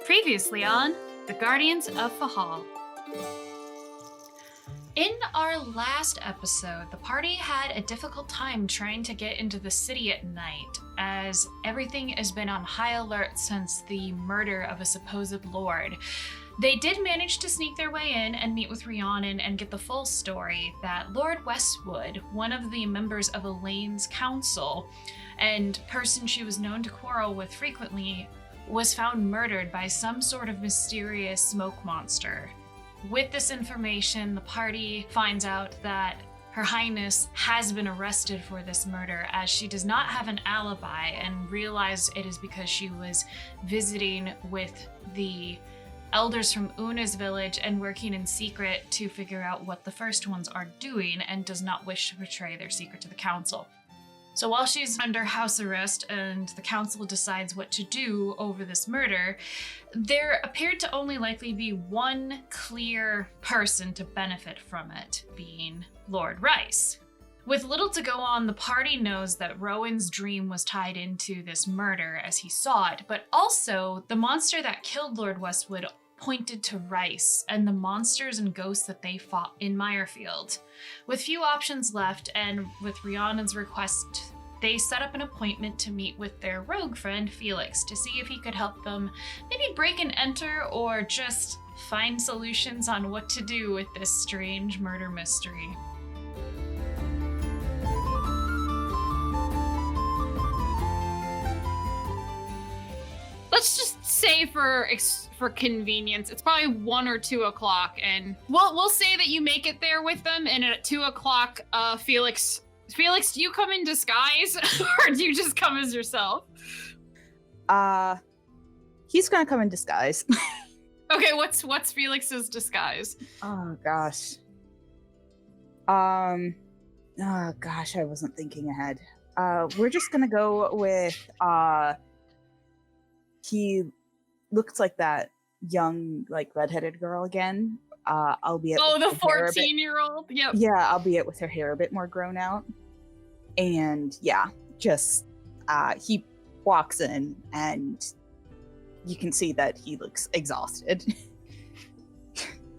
Previously on The Guardians of Fehal. In our last episode, the party had a difficult time trying to get into the city at night, as everything has been on high alert since the murder of a supposed lord. They did manage to sneak their way in and meet with Rhiannon and get the full story that Lord Westwood, one of the members of Elaine's council, and person she was known to quarrel with frequently, was found murdered by some sort of mysterious smoke monster. With this information, the party finds out that Her Highness has been arrested for this murder, as she does not have an alibi, and realize it is because she was visiting with the elders from Una's village and working in secret to figure out what the first ones are doing, and does not wish to betray their secret to the council. So while she's under house arrest and the council decides what to do over this murder, there appeared to only likely be one clear person to benefit from it, being Lord Rice. With little to go on, the party knows that Rowan's dream was tied into this murder as he saw it, but also the monster that killed Lord Westwood pointed to Rice and the monsters and ghosts that they fought in Mirefield. With few options left, and with Rhiannon's request, they set up an appointment to meet with their rogue friend Felix to see if he could help them maybe break and enter, or just find solutions on what to do with this strange murder mystery. Let's just say for convenience, it's probably 1 or 2 o'clock, and we'll say that you make it there with them, and at 2 o'clock, Felix, do you come in disguise, or do you just come as yourself? He's gonna come in disguise. Okay, what's Felix's disguise? Oh gosh. I wasn't thinking ahead. We're just gonna go with he looks like that young, like, redheaded girl again. Albeit the 14-year-old? Yep. Yeah, albeit with her hair a bit more grown out. And yeah, just he walks in and you can see that he looks exhausted.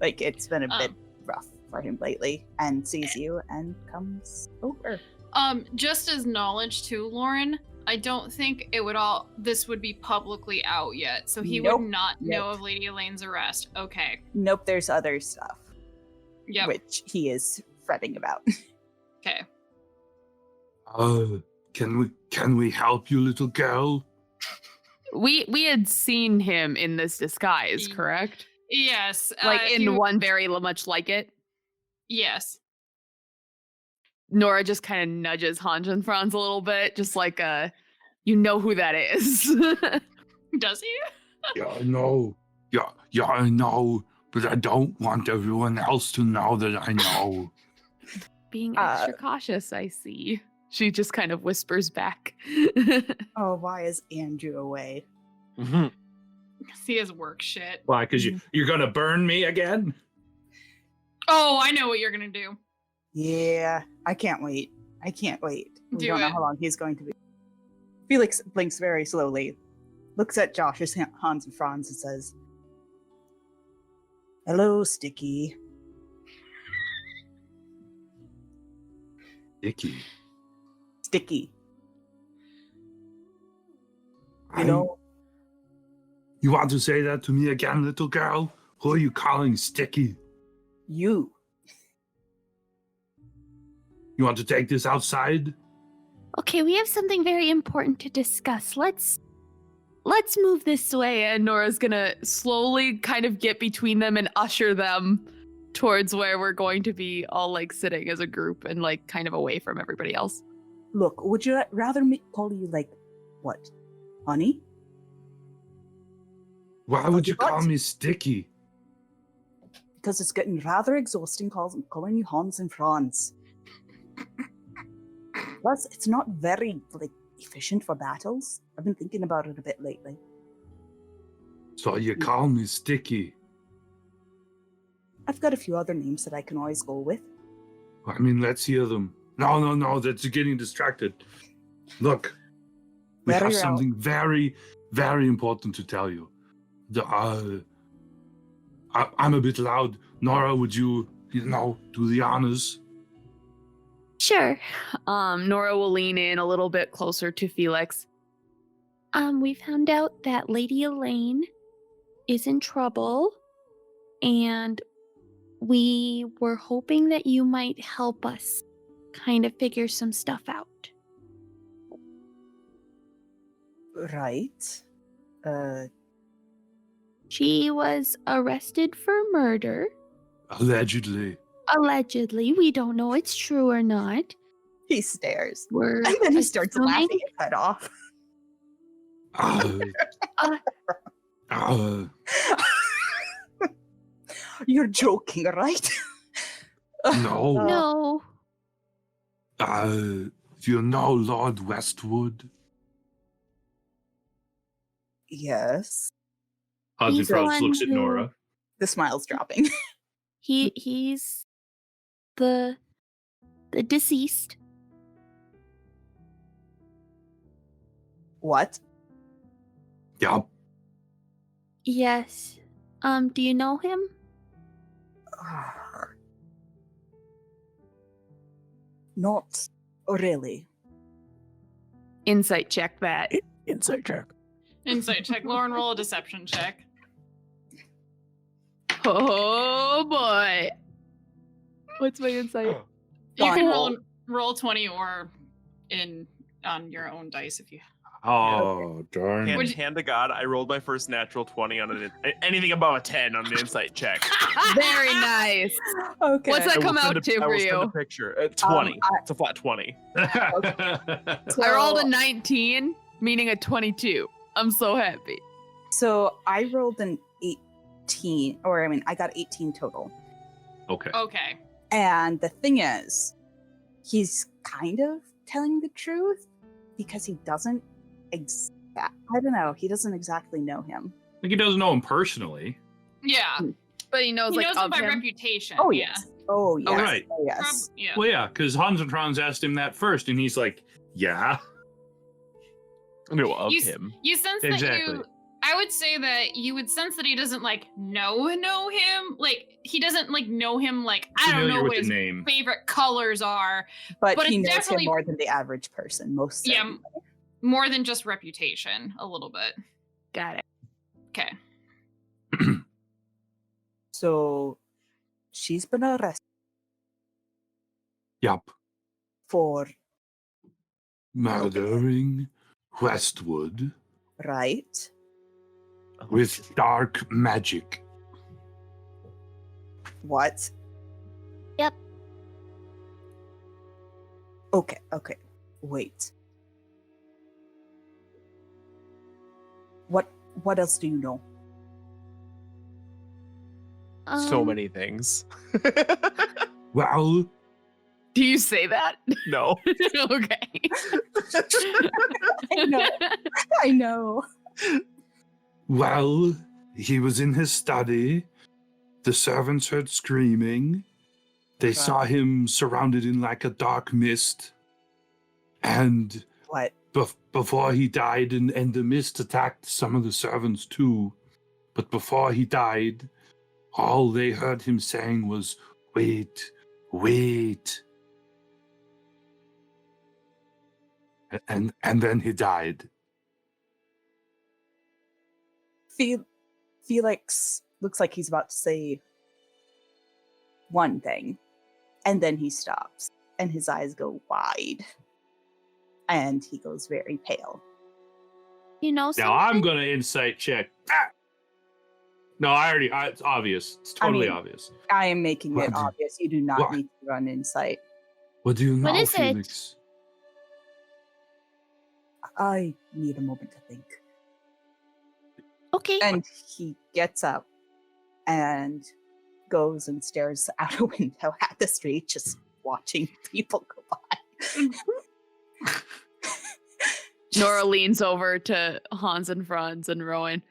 Like, it's been a bit rough for him lately, and sees you and comes over. Just as knowledge too, Lauren, I don't think this would be publicly out yet, so he would not know of Lady Elaine's arrest. Okay. Nope, there's other stuff. Yep. Which he is fretting about. Okay. Can we help you, little girl? We had seen him in this disguise, correct? Yes. Like one very much like it? Yes. Nora just kind of nudges Hans and Franz a little bit, just like, you know who that is. Does he? Yeah, I know. Yeah, I know. But I don't want everyone else to know that I know. Being extra cautious, I see. She just kind of whispers back. Oh, why is Andrew away? Mm-hmm. See his work shit. Why? Because you're going to burn me again? Oh, I know what you're going to do. Yeah, I can't wait. We don't know it. how long he's going to be. Felix blinks very slowly, looks at Josh's Hans and Franz, and says, "Hello, Sticky." Sticky. You know? You want to say that to me again, little girl? Who are you calling Sticky? You. You want to take this outside? Okay, we have something very important to discuss. Let's move this way. And Nora's gonna slowly kind of get between them and usher them towards where we're going to be all, like, sitting as a group and, like, kind of away from everybody else. Look, would you rather me call you, like, what? Honey? Why would you call me Sticky? Because it's getting rather exhausting calling you Hans and Franz. Plus, it's not very, like, efficient for battles. I've been thinking about it a bit lately. So you call me Sticky? I've got a few other names that I can always go with. I mean, let's hear them. No, that's getting distracted. Look, we have something very, very important to tell you. I'm a bit loud. Nora, would you do the honors? Sure. Nora will lean in a little bit closer to Felix. We found out that Lady Elaine is in trouble, and we were hoping that you might help us kind of figure some stuff out. Right. She was arrested for murder. Allegedly. Allegedly. We don't know it's true or not. He stares. We're And then he starts assuming- laughing his head off. You're joking, right? No. No. Do you know Lord Westwood? Yes. Hans He's and the Franz one looks at who- Nora. The smile's dropping. He's the deceased. What? Yeah. Yes. Do you know him? Not really. Insight check that. Insight check. Insight check. Lauren, roll a deception check. Oh boy. What's my insight? You can Done. roll 20 or on your own dice if you. Oh, darn. Hand to God, I rolled my first natural 20 on anything above a 10 on an insight check. Very nice. Okay. What's that I will come send out to I for will send a you? picture. 20. It's a flat 20. I rolled a 19, meaning a 22. I'm so happy. So I rolled an 18, I got 18 total. Okay. Okay. And the thing is, he's kind of telling the truth because he doesn't I don't know, he doesn't exactly know him. Like he doesn't know him personally. Yeah. But he knows He like knows of him by him. reputation. Oh, yeah. yes. Oh, yes. Oh, right. Oh, yes. Yeah. Well, yeah, because Hans and Franz asked him that first, and he's like, "Yeah." I know of You- him. You sense Exactly. that I would say that you would sense that he doesn't like know him. Like he doesn't like know him. Like I don't Familiar know with what the his name. favorite colors are. But But he it's knows definitely- him more than the average person, most Yeah, certainly. more than just reputation, a little bit. Got it. Okay. So she's been arrested Yup. for, Murdering Westwood right? with dark magic. What? Yep. Okay. Wait. What else do you know? So many things. Well, Do you say that? No. Okay. I know. well, he was in his study. The servants heard screaming. They saw him surrounded in like a dark mist. And What? before he died, and the mist attacked some of the servants too. But before he died, all they heard him saying was, "Wait, wait." And then he died. Felix looks like he's about to say one thing, and then he stops, and his eyes go wide, and he goes very pale. You know something? Now I'm gonna insight check. No, it's obvious. It's totally mean- obvious. I am making What it do- obvious. You do not what? need to run insight. What do you know, What is it? Felix? I need a moment to think. Okay. And he gets up and goes and stares out a window at the street, just watching people go by. Nora leans over to Hans and Franz and Rowan.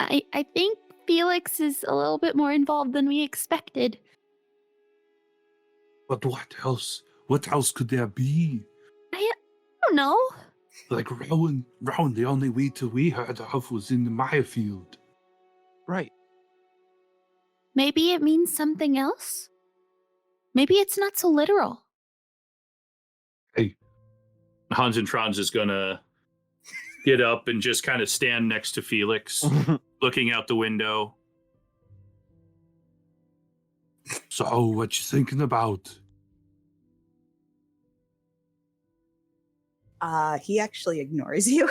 I think Felix is a little bit more involved than we expected. But what else? What else could there be? I don't know. Like Rowan, the only Wheatle we heard of was in the Maya field. Right. Maybe it means something else? Maybe it's not so literal. Hey, Hans and Franz is gonna get up and just kind of stand next to Felix, looking out the window. so what you thinking about? He actually ignores you.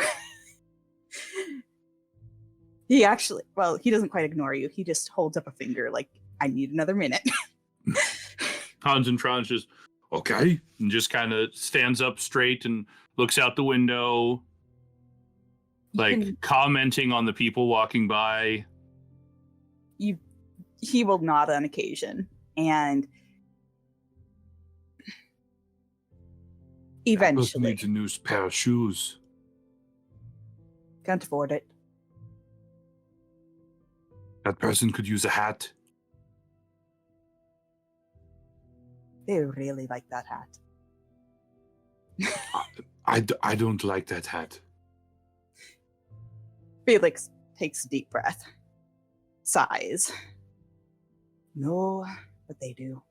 He doesn't quite ignore you. He just holds up a finger like, I need another minute. Hans and Franz just, Okay. and just kind of stands up straight and looks out the window, like commenting on the people walking by. He will nod on occasion, and Person eventually needs a new pair of shoes. can't afford it. That person could use a hat. They really like that hat. I don't like that hat. Felix takes a deep breath, sighs. No, but they do.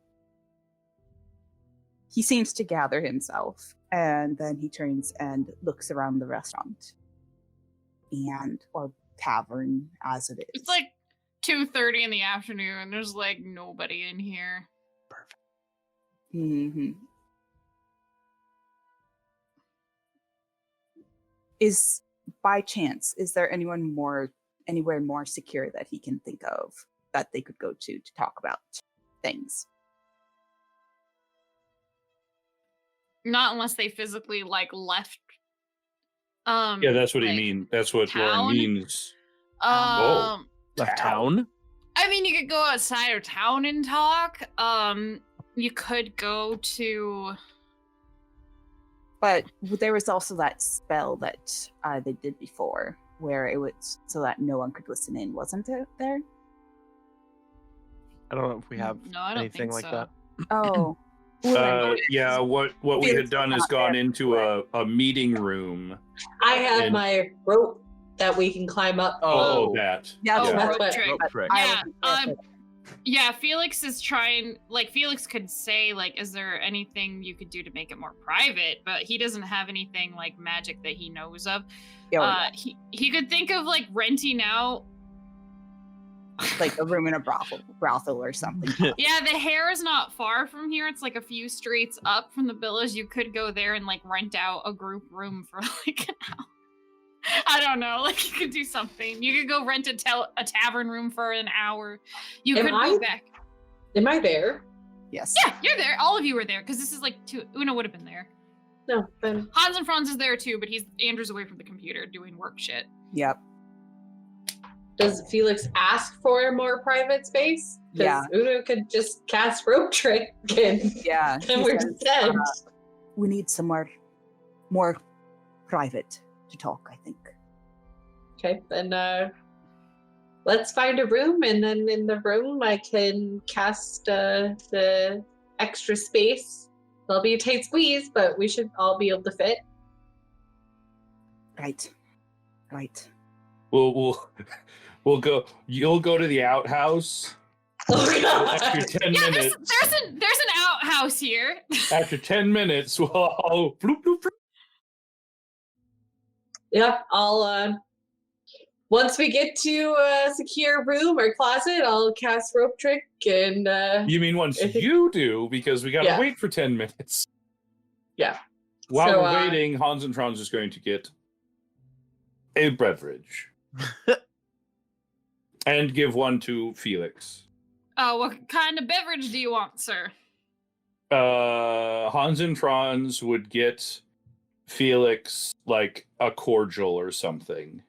He seems to gather himself, and then he turns and looks around the restaurant or tavern as it is. It's like 2:30 in the afternoon. There's like nobody in here. Mm-hmm. Is there anywhere more secure that he can think of that they could go to talk about things? Not unless they physically like left. Yeah, that's what like, he means. That's what Lauren town? means. Left town? I mean, you could go outside of town and talk. You could go to. But there was also that spell that they did before, where it was so that no one could listen in, wasn't it? There. I don't know if we have No, I don't anything think like so. that. Oh. Well, Yeah, what we Felix had done is is not gone there. into a meeting room. I have And- my rope that we can climb up. Oh, that. yeah, Oh, Yeah. That's rope what- trick. Rope trick. I Yeah, wasn't there for Yeah, Felix is trying. Like, Felix could say, like, is there anything you could do to make it more private? But he doesn't have anything like magic that he knows of. that. Oh, yeah, He could think of like renting out. like a room in a brothel or something. Yeah, the hair is not far from here. It's like a few streets up from the villas. You could go there and like rent out a group room for like an hour. I don't know. Like you could do something. You could go rent a tavern room for an hour. You Am could I- go back. Am I there? Yes. Yeah, you're there. All of you were there because this is like two. Una would have been there. No, then Hans and Franz is there too, but Andrew's away from the computer doing work shit. Yep. does Felix ask for a more private space? Yeah. Una could just cast rope trick and Yeah. he we're says, set. we need somewhere more private to talk, I think. Okay, then let's find a room, and then in the room I can cast the extra space. There'll be a tight squeeze, but we should all be able to fit. Right. Right. We'll go. You'll go to the outhouse. Oh god! After 10 Yeah, minutes. there's an outhouse here. After 10 minutes, we'll all bloop, bloop, bloop. Yep, I'll once we get to a secure room or closet, I'll cast rope trick and You mean once I think- you do, because we gotta Yeah. wait for 10 minutes. yeah. While So, we're waiting, Hans and Franz is going to get a beverage. And give one to Felix. Oh, what kind of beverage do you want, sir? Hans and Franz would get Felix like a cordial or something.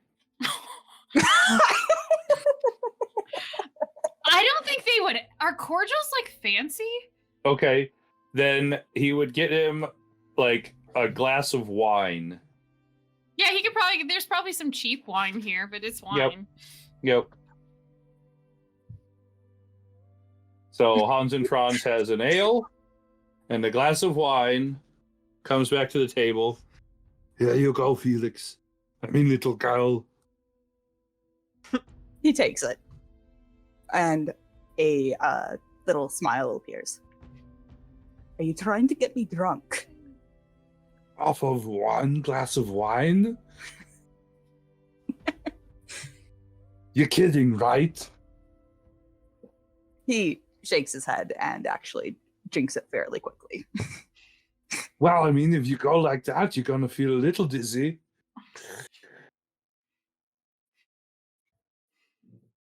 I don't think they would. Are cordials like fancy? Okay, then he would get him like a glass of wine. Yeah, he could probably. There's probably some cheap wine here, but it's wine. Yep. So Hans and Franz has an ale and a glass of wine, comes back to the table, Here you go, Felix. I mean, little girl. He takes it. And a little smile appears. Are you trying to get me drunk? Off of one glass of wine? You're kidding, right? He shakes his head and actually drinks it fairly quickly. Well, I mean, if you go like that, you're going to feel a little dizzy.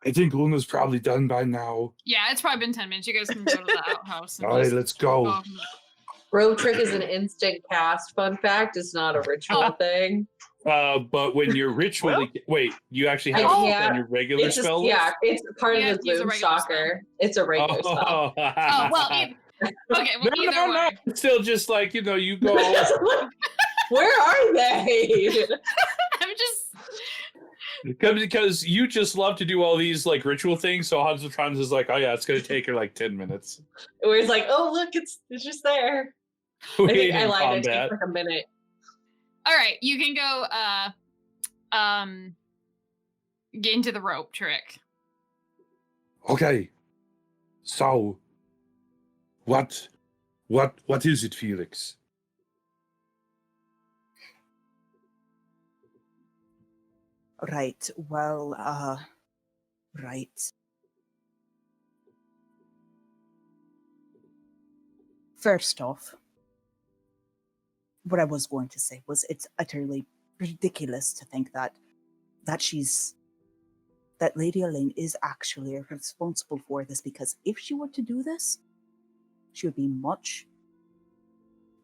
I think Luna's probably done by now. Yeah, it's probably been 10 minutes. You guys can go to the outhouse. And All right, just let's go. Rogue Trick is an instant cast. Fun fact, it's not a ritual thing. But when you're ritually... Wait, you actually have I it can't. on your regular It's just, spell yeah, list? it's part You of have the to use a Gloom regular Stalker. It's a regular spell. Oh, well, okay, well, either way. It's still just like, you go... Where are they? I'm just... Because you just love to do all these like ritual things, so Hans of Trons is like, oh yeah, it's gonna take her like 10 minutes. Where it's like, oh look, it's just there. I think I lied. It takes like a minute. All right, you can go get into the rope trick. Okay. So, what is it, Felix? Right, well, right. First off, what I was going to say was it's utterly ridiculous to think that Lady Elaine is actually responsible for this, because if she were to do this, she would be much...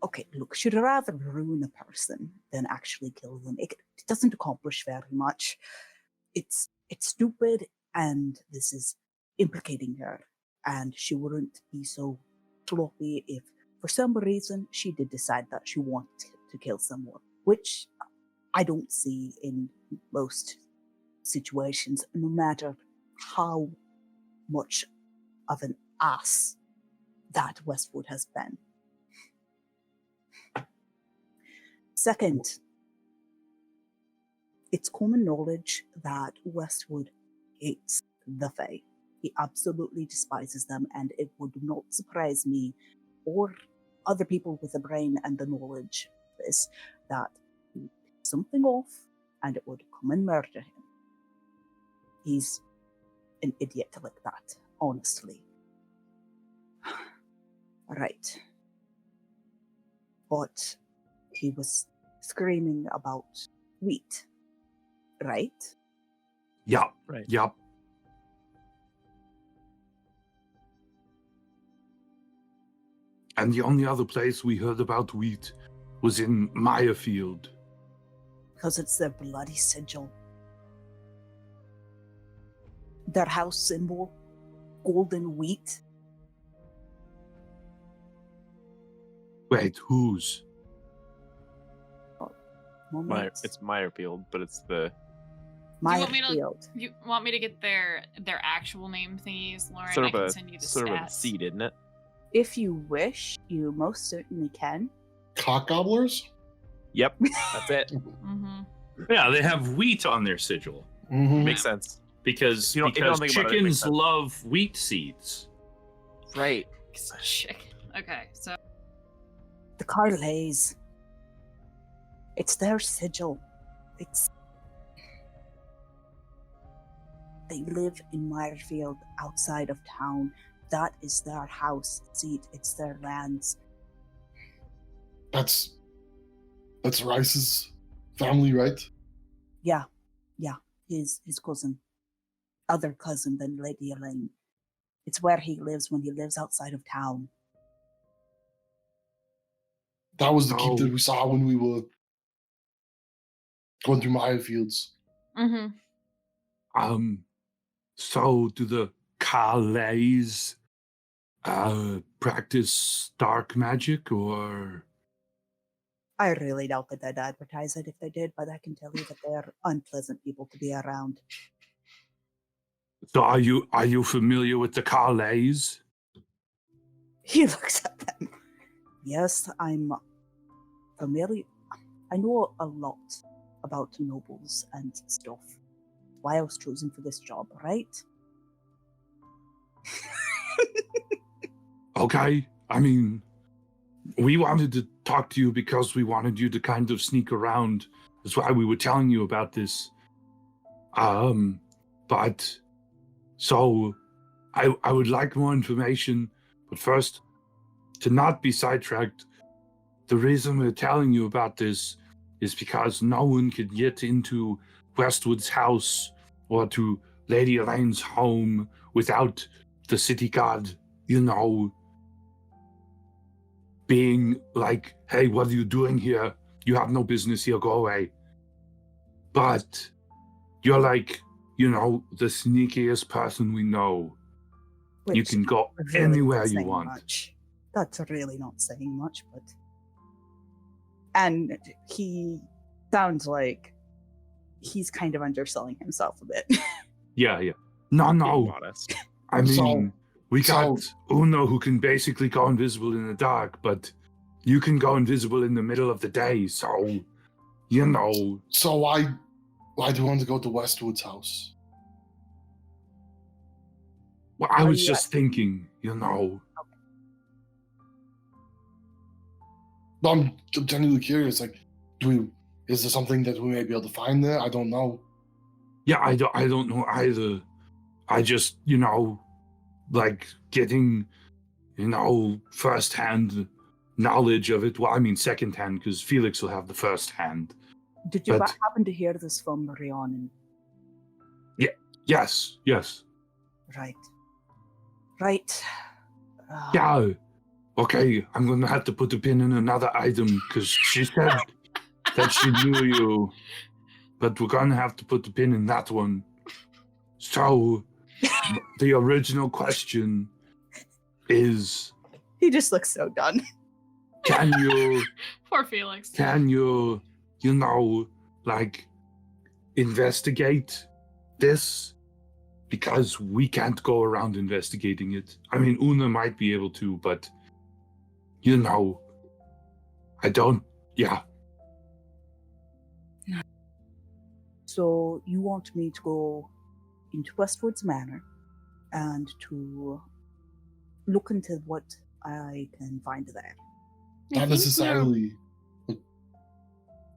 Okay, look, she'd rather ruin a person than actually kill them. It doesn't accomplish very much. It's stupid, and this is implicating her. And she wouldn't be so sloppy if, for some reason, she did decide that she wanted to kill someone, which I don't see in most situations, no matter how much of an ass that Westwood has been. Second, it's common knowledge that Westwood hates the Fae. He absolutely despises them, and it would not surprise me or other people with a brain and the knowledge of this that he would pick something off and it would come and murder him. He's an idiot like that, honestly. Right. But he was screaming about wheat, right? Yup. Right. Yup. And the only other place we heard about wheat was in Meyerfield. Because it's their bloody sigil. Their house symbol, golden wheat. Wait, whose? It's Meyerfield, but it's the... Meyerfield. You want me to get their actual name thingies, Lauren? Sort I of can a send you the sort of a stats. seed, isn't it? If you wish, you most certainly can. Cock gobblers? Yep, that's it. Mm-hmm. Yeah, they have wheat on their sigil Mm-hmm. Makes sense. because You don't think about it, it makes chickens sense. love wheat seeds. Right. Chicken. Okay, so The Carlays. It's their sigil. They live in Meyerfield, outside of town. That is their house seat. It's their lands. That's Rice's family, right? Yeah. His cousin. Other cousin than Lady Elaine. It's where he lives when he lives outside of town. That was the keep Oh. that we saw when we were going through Meyerfields. mm-hmm. So do the Carlays practice dark magic, or? I really doubt that they'd advertise it if they did, but I can tell you that they're unpleasant people to be around. So are you familiar with the Carlays? He looks at them. Yes, I'm familiar. I know a lot about nobles and stuff. Why I was chosen for this job, right? Okay, I mean, we wanted to talk to you because we wanted you to kind of sneak around. That's why we were telling you about this. But so I would like more information, but first, to not be sidetracked, the reason we're telling you about this is because no one could get into Westwood's house or to Lady Elaine's home without the city guard, being like, hey, what are you doing here? You have no business here, go away. But you're like, the sneakiest person we know. You Which can go really anywhere not you saying want. Much. That's really not saying much, but... And he sounds like he's kind of underselling himself a bit. Yeah. No. Being modest. I mean, we got So- Uno who can basically go invisible in the dark, but you can go invisible in the middle of the day, so, So why do you want to go to Westwood's house? Well, I Are was you just thinking, No, I'm genuinely curious. Like, is there something that we may be able to find there? I don't know. Yeah, I don't know either. I just, like getting, first-hand knowledge of it. Well, I mean second-hand, because Felix will have the first-hand. Did you But- happen to hear this from Rhiannon? Yes. Right. Yeah. Okay, I'm gonna have to put a pin in another item, because she said that she knew you. But we're gonna have to put the pin in that one. So, the original question is, He just looks so done. can you... Poor Felix. Can you, like, investigate this? Because we can't go around investigating it. I mean, Una might be able to, but, I don't, yeah. So you want me to go into Westwood's Manor and to look into what I can find there. Not necessarily.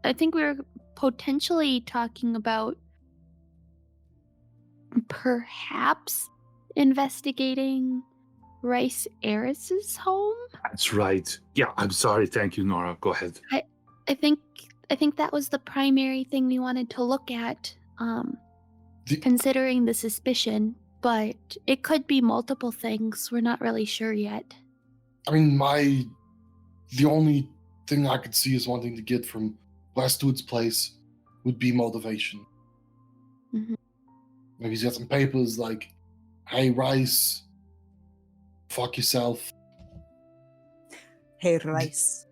I think we're potentially talking about perhaps investigating Rice Eris's home. That's right. Yeah, I'm sorry. Thank you, Nora. Go ahead. I think that was the primary thing we wanted to look at, considering the suspicion, but it could be multiple things. We're not really sure yet. I mean, the only thing I could see is wanting to get from Westwood's place would be motivation. Mhm. Maybe he's got some papers like, hey, Rice, fuck yourself. Hey, Rice.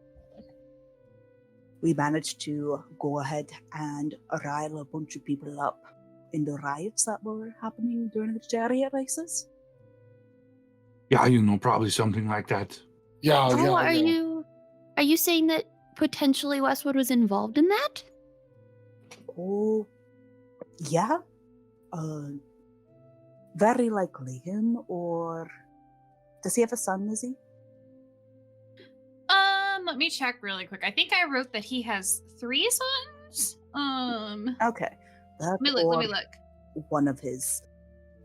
We managed to go ahead and rile a bunch of people up in the riots that were happening during the chariot races. Yeah, probably something like that. Yeah, Oh, yeah. are you saying that potentially Westwood was involved in that? Oh, yeah. Very likely him, or does he have a son, Lizzie? Let me check really quick. I think I wrote that he has 3 sons. Okay. That Let me or look. one of his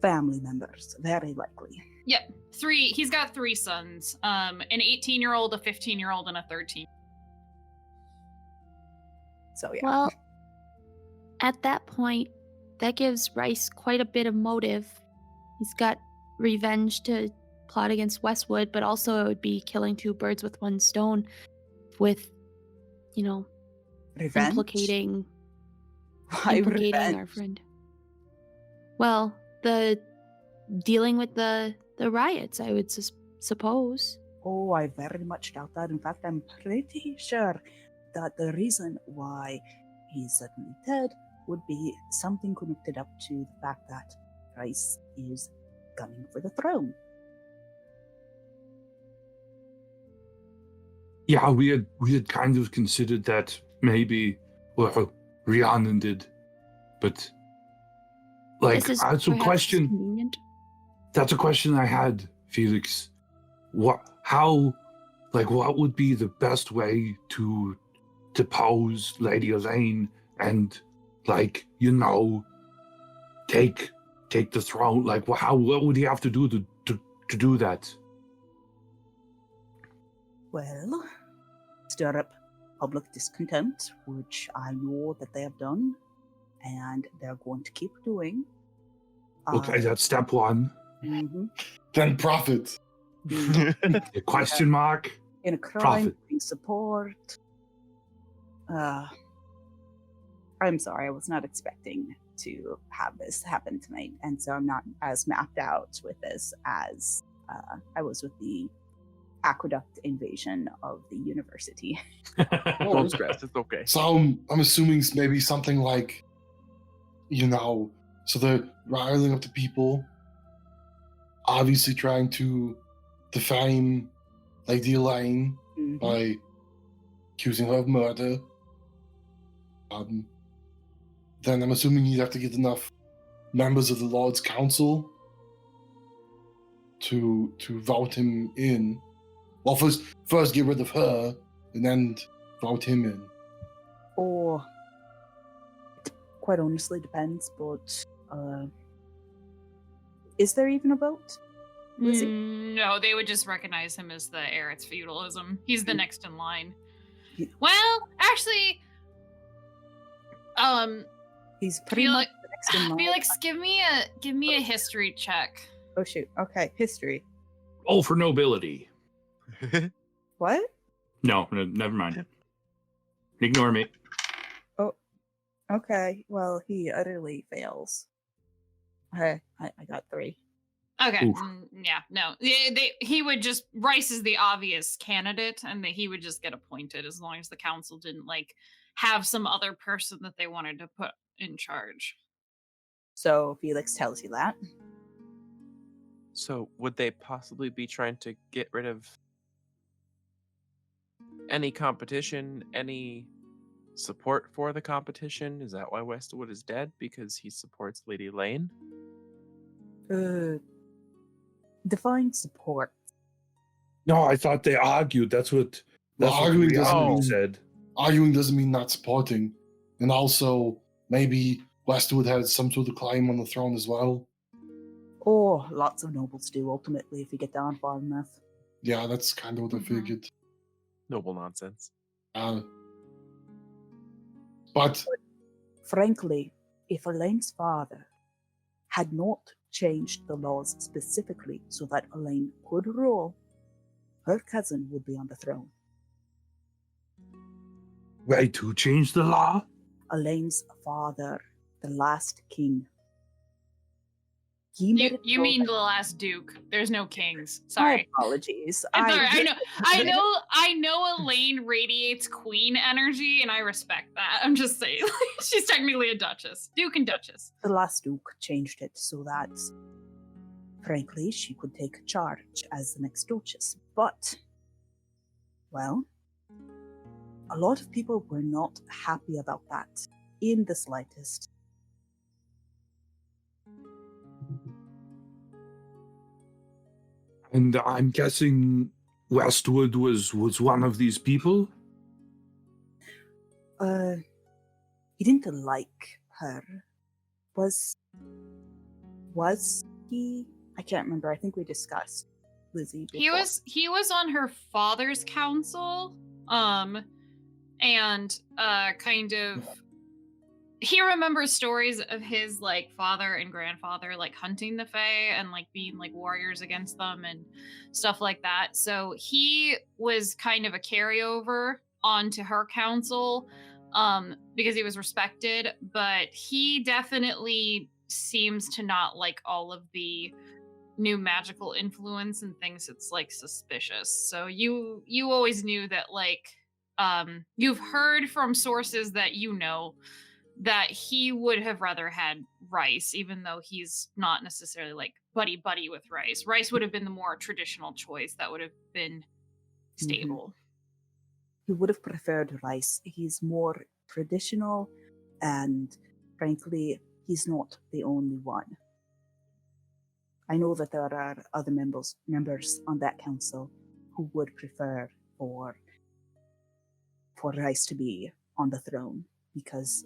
family members, very likely. Yep, 3. He's got 3 sons. An 18-year-old, a 15-year-old, and a 13. So yeah. Well, at that point, that gives Rice quite a bit of motive. He's got revenge to plot against Westwood, but also it would be killing 2 birds with 1 stone with, Revenge? implicating Why implicating revenge? our friend. Well, the dealing with the riots, I would suppose. Oh, I very much doubt that. In fact, I'm pretty sure that the reason why he's suddenly dead would be something connected up to the fact that Rice is gunning for the throne. Yeah, we had kind of considered that maybe, well, Rhiannon did, but like This is that's a perhaps question. convenient. That's a question I had, Felix. What would be the best way to depose Lady Elaine and, like, take the throne? Like, what would he have to do to do that? Well, stir up public discontent, which I know that they have done, and they're going to keep doing. Okay, that's step one. Mm-hmm. Then profit. A question mark. In a crime, Profit. bring support. I'm sorry, I was not expecting to have this happen tonight, and so I'm not as mapped out with this as I was with the aqueduct invasion of the university. Don't stress, it's okay. So I'm assuming maybe something like, so they're riling up the people, obviously trying to defame Lady Elaine Mhm. by accusing her of murder. Then I'm assuming you'd have to get enough members of the Lord's Council to vote him in. Well, first get rid of her, and then vote him in. Or it quite honestly depends, but is there even a vote? Lizzie? No, they would just recognize him as the heir. It's feudalism. He's the Mm. next in line. He- Well, actually, He's pretty much Felix, the next in line. Felix, give me a history check. Oh shoot. Okay, history. Roll for nobility. What? No, never mind. Ignore me. Okay. Well, he utterly fails. Okay, I got 3. Okay. Oof. Yeah. No. He would just Rice is the obvious candidate, and that he would just get appointed as long as the council didn't have some other person that they wanted to put in charge. So Felix tells you that. So, would they possibly be trying to get rid of any competition, any support for the competition? Is that why Westwood is dead? Because he supports Lady Elaine? Define support. No, I thought they argued. That's what Arguing doesn't Rhiannon mean- said. Arguing doesn't mean not supporting. And also, maybe Westwood has some sort of claim on the throne as well. Oh, lots of nobles do ultimately if you get down far enough. Yeah, that's kind of what I Mhm. figured. Noble nonsense. But Frankly, if Elaine's father had not changed the laws specifically so that Elaine could rule, her cousin would be on the throne. Wait, who changed the law? Elaine's father, the last king. He made it You so mean that- the last duke? There's no kings. My Sorry. apologies. I'm sorry. I know Elaine radiates queen energy, and I respect that. I'm just saying, she's technically a duchess, duke and duchess. The last duke changed it so that, frankly, she could take charge as the next duchess. But, well, a lot of people were not happy about that in the slightest. And I'm guessing Westwood was one of these people. He didn't like her. Was he? I can't remember. I think we discussed Lizzie before. He was on her father's council, and kind of he remembers stories of his father and grandfather hunting the Fae and being warriors against them and stuff like that. So he was kind of a carryover onto her council, because he was respected, but he definitely seems to not like all of the new magical influence and thinks it's suspicious. So you always knew that you've heard from sources that that he would have rather had Rice, even though he's not necessarily buddy with Rice. Rice would have been the more traditional choice that would have been stable. he would have preferred rice. He's more traditional, and frankly, he's not the only one. I know that there are other members on that council who would prefer for Rice to be on the throne, because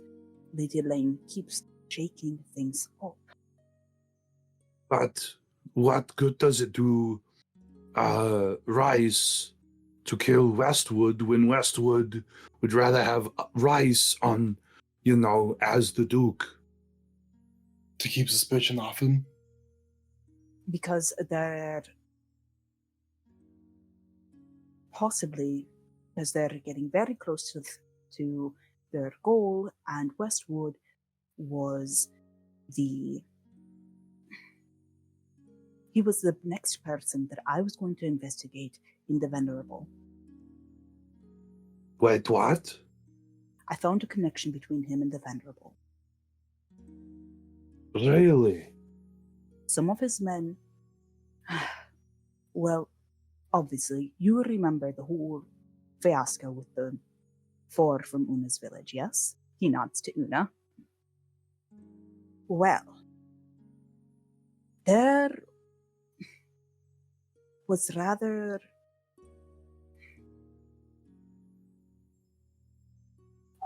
Lady Elaine keeps shaking things up. But what good does it do Rice to kill Westwood when Westwood would rather have Rice on, as the Duke? To keep suspicion off him? Because they're possibly, as they're getting very close to their goal, and Westwood was he was the next person that I was going to investigate in the Venerable. Wait, what? I found a connection between him and the Venerable. Really? Some of his men, well, obviously, you remember the whole fiasco with the 4 from Una's village, yes? He nods to Una. Well, there was rather...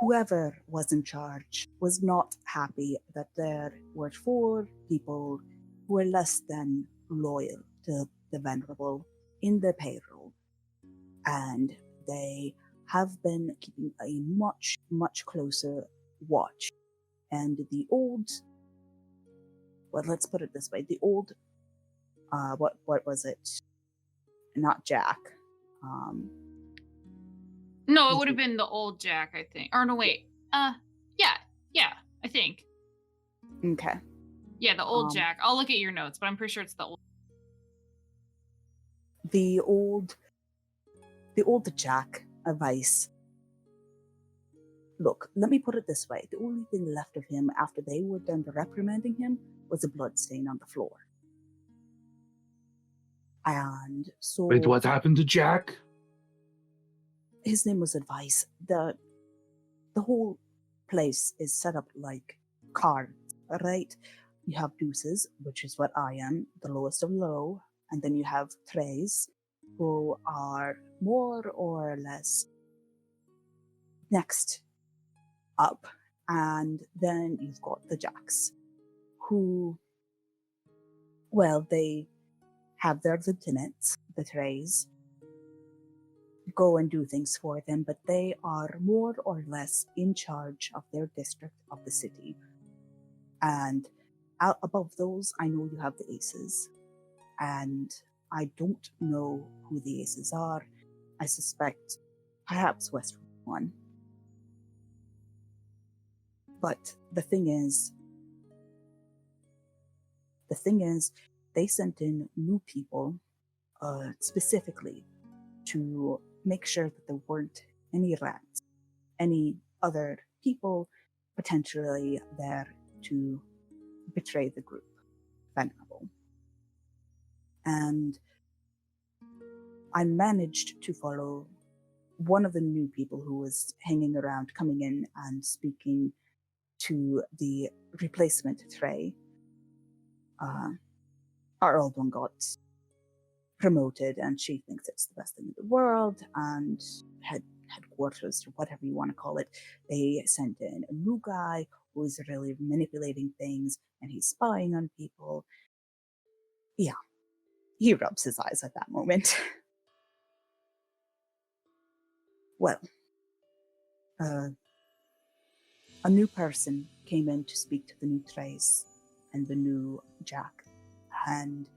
Whoever was in charge was not happy that there were 4 people who were less than loyal to the Venerable in the payroll. And they have been keeping a much, much closer watch. And the old... Well, let's put it this way. The old... what was it? Not Jack. No, it would have been the old Jack, I think. Or no, wait. Yeah, I think. Okay. Yeah, the old Jack. I'll look at your notes, but I'm pretty sure it's the old. The old Jack advice. Look, let me put it this way. The only thing left of him after they were done reprimanding him was a blood stain on the floor. And so... Wait, what happened to Jack? His name was Advice. The whole place is set up like cards, right? You have deuces, which is what I am, the lowest of low, and then you have treys, who are more or less next up, and then you've got the jacks, who, well, they have their lieutenants, the treys, go and do things for them, but they are more or less in charge of their district of the city. And out above those, I know you have the aces, and I don't know who the aces are. I suspect perhaps Westwood one. But the thing is, they sent in new people specifically to make sure that there weren't any rats, any other people potentially there to betray the group, Venerable. And I managed to follow one of the new people who was hanging around, coming in and speaking to the replacement Trey. Our old one got promoted, and she thinks it's the best thing in the world, and headquarters, or whatever you want to call it, they sent in a new guy who is really manipulating things, and he's spying on people. Yeah, he rubs his eyes at that moment. Well, a new person came in to speak to the new Trace and the new Jack, and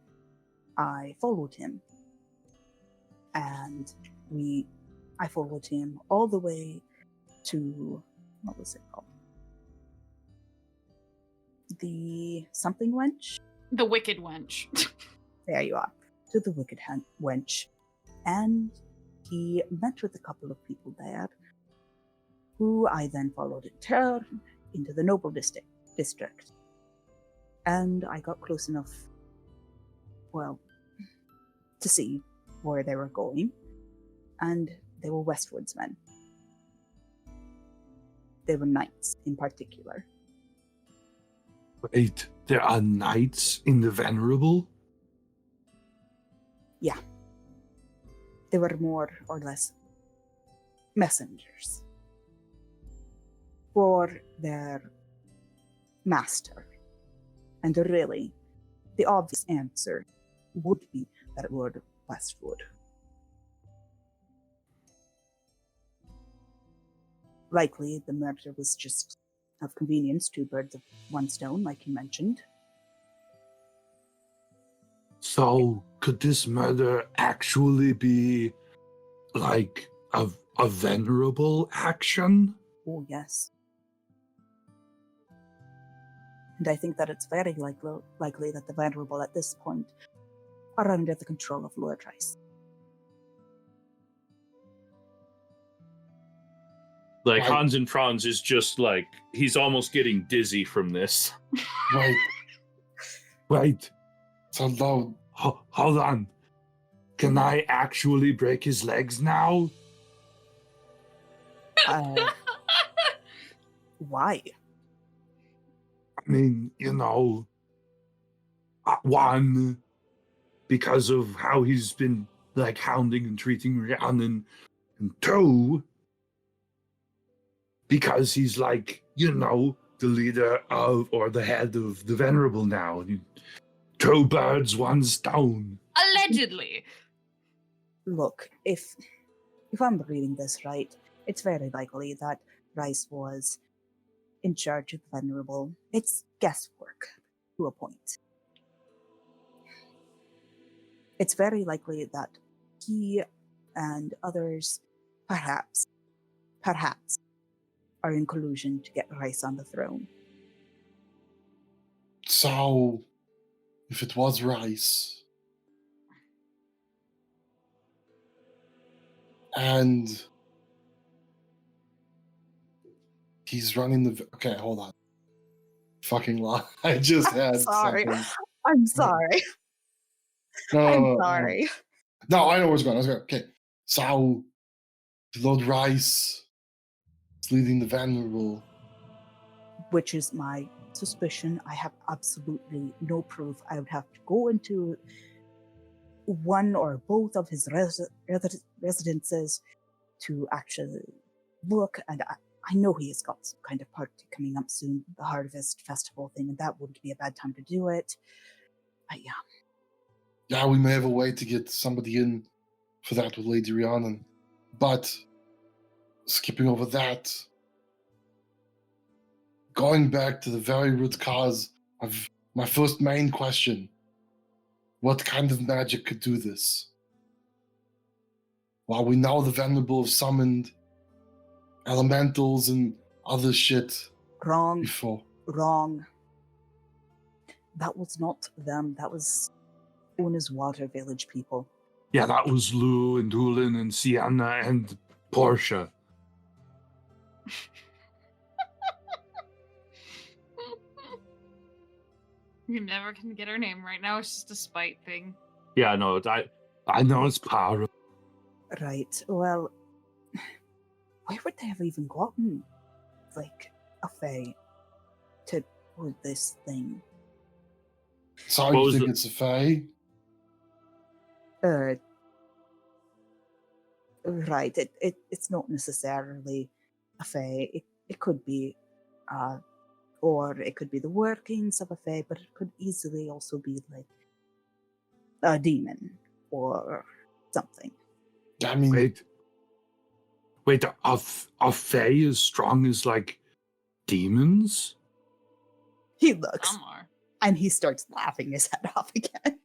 I followed him. And I followed him all the way to, what was it called? The something wench? The Wicked Wench. There you are. To the Wicked Wench. And he met with a couple of people there, who I then followed in turn into the Noble District. And I got close enough, well, to see where they were going. And they were Westwood's men. They were knights in particular. Wait, there are knights in the Venerable? Yeah. They were more or less messengers for their master. And really, the obvious answer would be that Lord Westwood. Likely, the murder was just of convenience, 2 birds of 1 stone, like you mentioned. So, could this murder actually be like a venerable action? Oh, yes. And I think that it's very likely that the Venerable at this point are under the control of Lord Rice. Like Right. Hans and Franz is just like he's almost getting dizzy from this. Right. Wait, So now, hold on. Can I actually break his legs now? Why? I mean, one, because of how he's been like hounding and treating Rhiannon, and 2, because he's like, the leader of, or the head of the Venerable now. 2 birds, 1 stone. Allegedly. Look, if I'm reading this right, it's very likely that Rice was in charge of the Venerable. It's guesswork to a point. It's very likely that he and others, perhaps, are in collusion to get Rice on the throne. so if it was Rice, and he's running the. Okay, hold on. Fucking lie. I just had Sorry. something. I'm sorry. I'm sorry. No, I know what's going on. Okay, so Lord Rice is leading the Venerable. Which is my suspicion. I have absolutely no proof. I would have to go into one or both of his residences to actually look, and I know he has got some kind of party coming up soon, the Harvest Festival thing, and that wouldn't be a bad time to do it. But yeah. Yeah, we may have a way to get somebody in for that with Lady Rhiannon. But skipping over that, going back to the very root cause of my first main question, what kind of magic could do this? While we know the Venerable have summoned elementals and other shit Wrong. before. Wrong. That was not them. That was Una's Water Village people. Yeah, that was Lou and Doolin and Sienna and Portia. You never can get her name right now. It's just a spite thing. Yeah, no, I know it's power. Right. Well, where would they have even gotten, like, a fae to hold this thing? So What you was think the- it's a fae? Right. It's not necessarily a fae. It could be, or it could be the workings of a fae, but it could easily also be like a demon or something. I mean, Wait, are fae as strong as like demons? He looks Some are. and he starts laughing his head off again.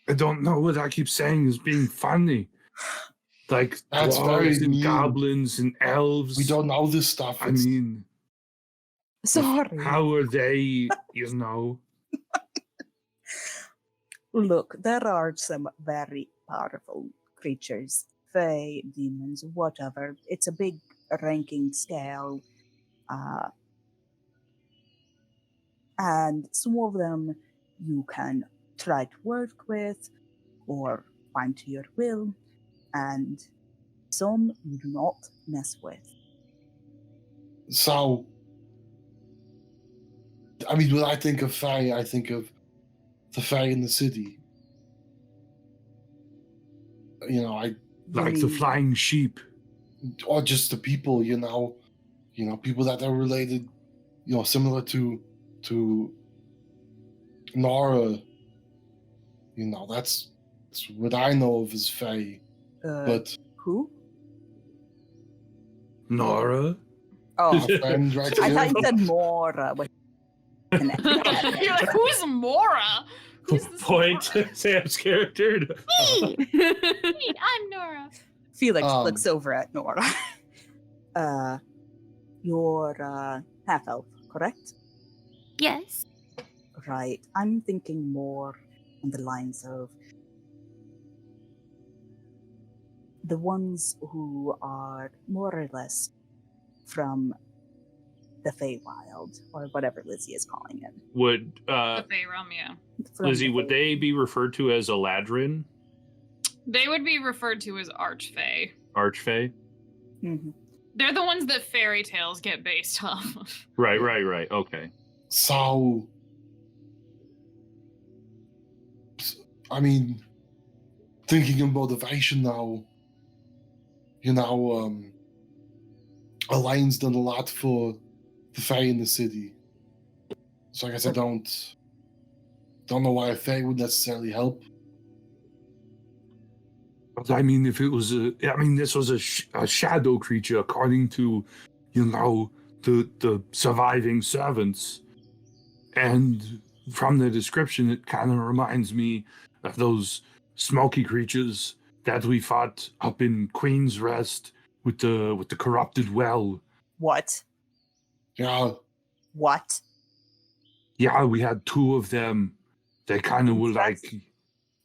I don't know what I keep saying is being funny. Like That's very dwarves and mean. goblins and elves. we don't know this stuff. I It's- mean, Sorry. how are they, Look, there are some very powerful creatures, fae, demons, whatever. It's a big ranking scale. And some of them you can try to work with or find to your will, and some you do not mess with. So, I mean, when I think of Fae, I think of the Fae in the city. You know, Like the mean- flying sheep. or just the people, people that are related, similar to Nora. That's what I know of as Fae. But Who? Nora? Oh, a friend right I here. thought you said Mora. With an X. You're like, who's Mora? Who's this Point Mora? Sam's character. Me! Hey, I'm Nora. Felix Um, looks over at Nora. You're half elf, correct? Yes. Right. I'm thinking more on the lines of the ones who are more or less from the Feywild, or whatever Lizzie is calling it. Would The Feyrealm, yeah. From Lizzie, the would they be referred to as Eladrin? They would be referred to as Archfey. Archfey? Mhm. They're the ones that fairy tales get based off of. Right. Okay. So, I mean, thinking of motivation now, Elaine's done a lot for the Fae in the city. So I guess I don't know why a Fae would necessarily help. But I mean, if it was this was a shadow creature, according to, the surviving servants. And from the description, it kind of reminds me of those smoky creatures that we fought up in Queen's Rest with the corrupted well. What? Yeah, What? Yeah, we had two of them. They kind of were like,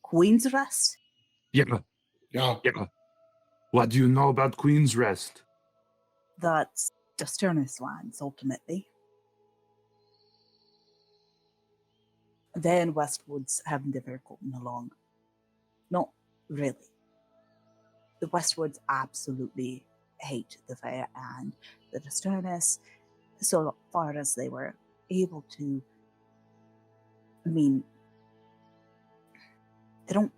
Queen's Rest? yeah. What do you know about Queen's Rest? That's just Turnus lands, ultimately. Then Westwoods haven't ever gotten along. Not really. The Westwoods absolutely hate the Fae and the Turnus, so far as they were able to. I mean, they don't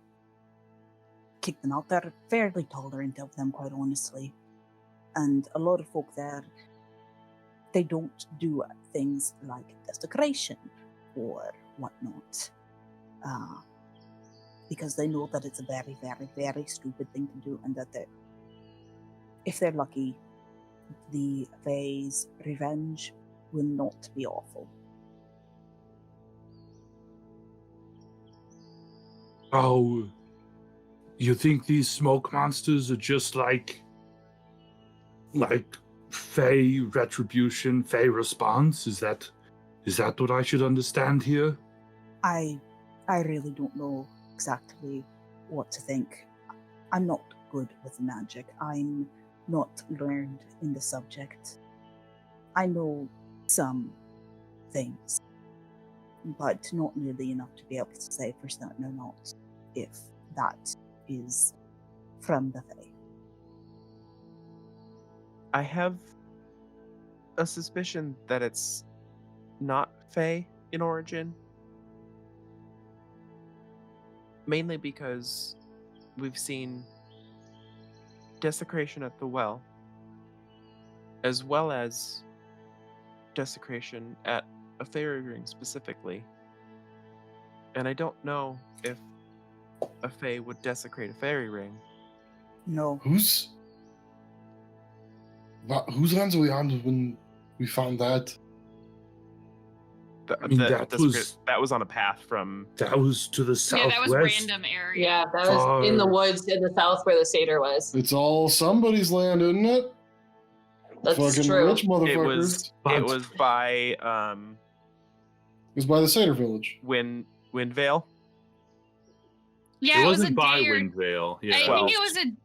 kick them out. They're fairly tolerant of them, quite honestly. And a lot of folk there, they don't do things like desecration or whatnot. Because they know that it's a very, very, very stupid thing to do, and that if they're lucky, the Fae's revenge will not be awful. Oh, you think these smoke monsters are just like Fae retribution, Fae response? Is that what I should understand here? I really don't know exactly what to think. I'm not good with magic. I'm not learned in the subject. I know some things, but not really enough to be able to say for certain or not if that is from the Fae. I have a suspicion that it's not Fae in origin. Mainly because we've seen desecration at the well, as well as desecration at a fairy ring specifically. And I don't know if a Fae would desecrate a fairy ring. No. whose lands are we on when we found that? I mean, that was on a path from. That was to the Yeah, southwest. that was random area. Yeah, that was in the woods in the south where the satyr was. It's all somebody's land, isn't it? That's Fucking true. rich It motherfuckers. was by It was by the Satyr Village. Windvale. Yeah, it was wasn't a by day or, Windvale. Yeah, I think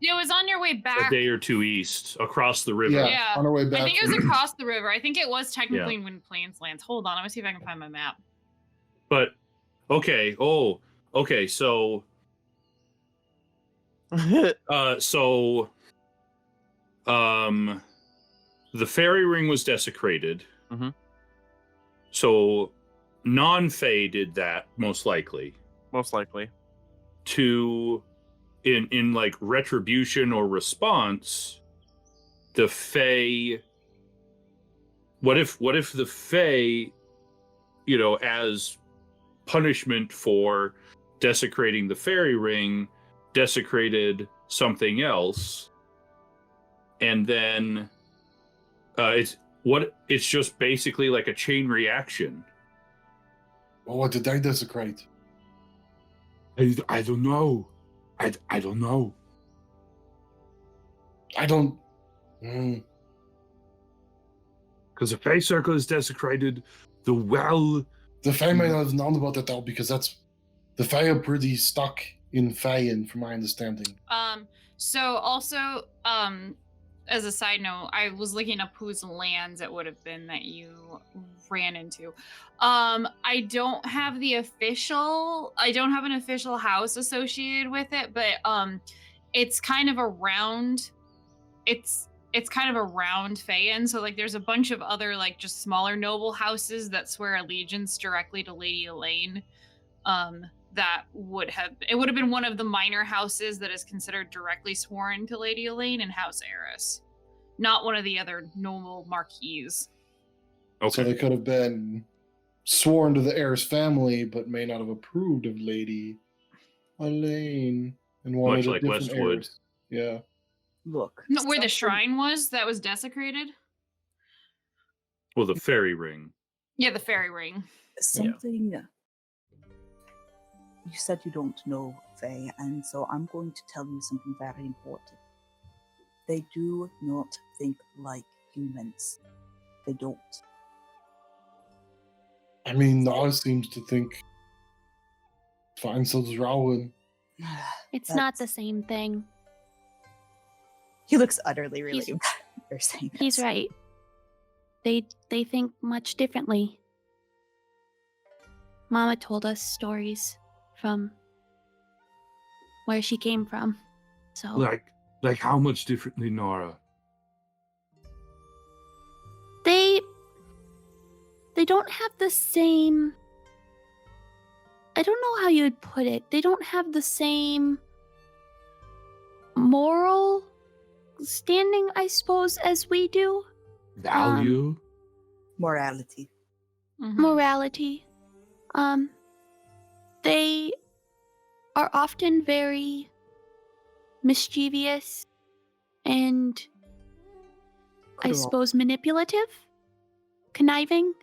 it was on your way a back. day or two east across the river. Yeah, Yeah. on our way back. I think it was across the river. I think it was technically in Wind Plains lands. Hold on, let me see if I can find my map. But okay. Oh, okay. So, so The fairy ring was desecrated. Mhm. So non-Fae did that, most likely. Most likely. To in like retribution or response, the Fae. What if the Fae, as punishment for desecrating the fairy ring, desecrated something else, and then it's just basically like a chain reaction. Well, what did they desecrate? I don't know. I don't know. I don't. Because the Fae Circle is desecrated. The well. The Fae may not have known about that though, because the Fae are pretty stuck in Faein, from my understanding. So also, as a side note, I was looking up whose lands it would have been that you ran into. I don't have an official house associated with it, but it's kind of around. It's kind of around Fehal, so like there's a bunch of other like just smaller noble houses that swear allegiance directly to Lady Elaine. That would have been one of the minor houses that is considered directly sworn to Lady Elaine and House Eris, not one of the other noble marquises. Okay. So they could have been sworn to the Eris family, but may not have approved of Lady Elaine and wanted Much a like different Westwood. Eris. Yeah. Look. No, where the something- shrine was that was desecrated? Well, the fairy ring. Yeah, the fairy ring. Something. You said you don't know Fae, and so I'm going to tell you something very important. They do not think like humans. They don't. I mean, Nara seems to think fine, so does Rowan. It's not the same thing. He looks utterly He's- relieved. You're saying He's this. right. They think much differently. Mama told us stories from where she came from. So Like how much differently, Nora? they don't have the same, I don't know how you would put it. They don't have the same moral standing, I suppose, as we do. Value? Morality. Morality. They are often very mischievous and I Cool. suppose manipulative, conniving.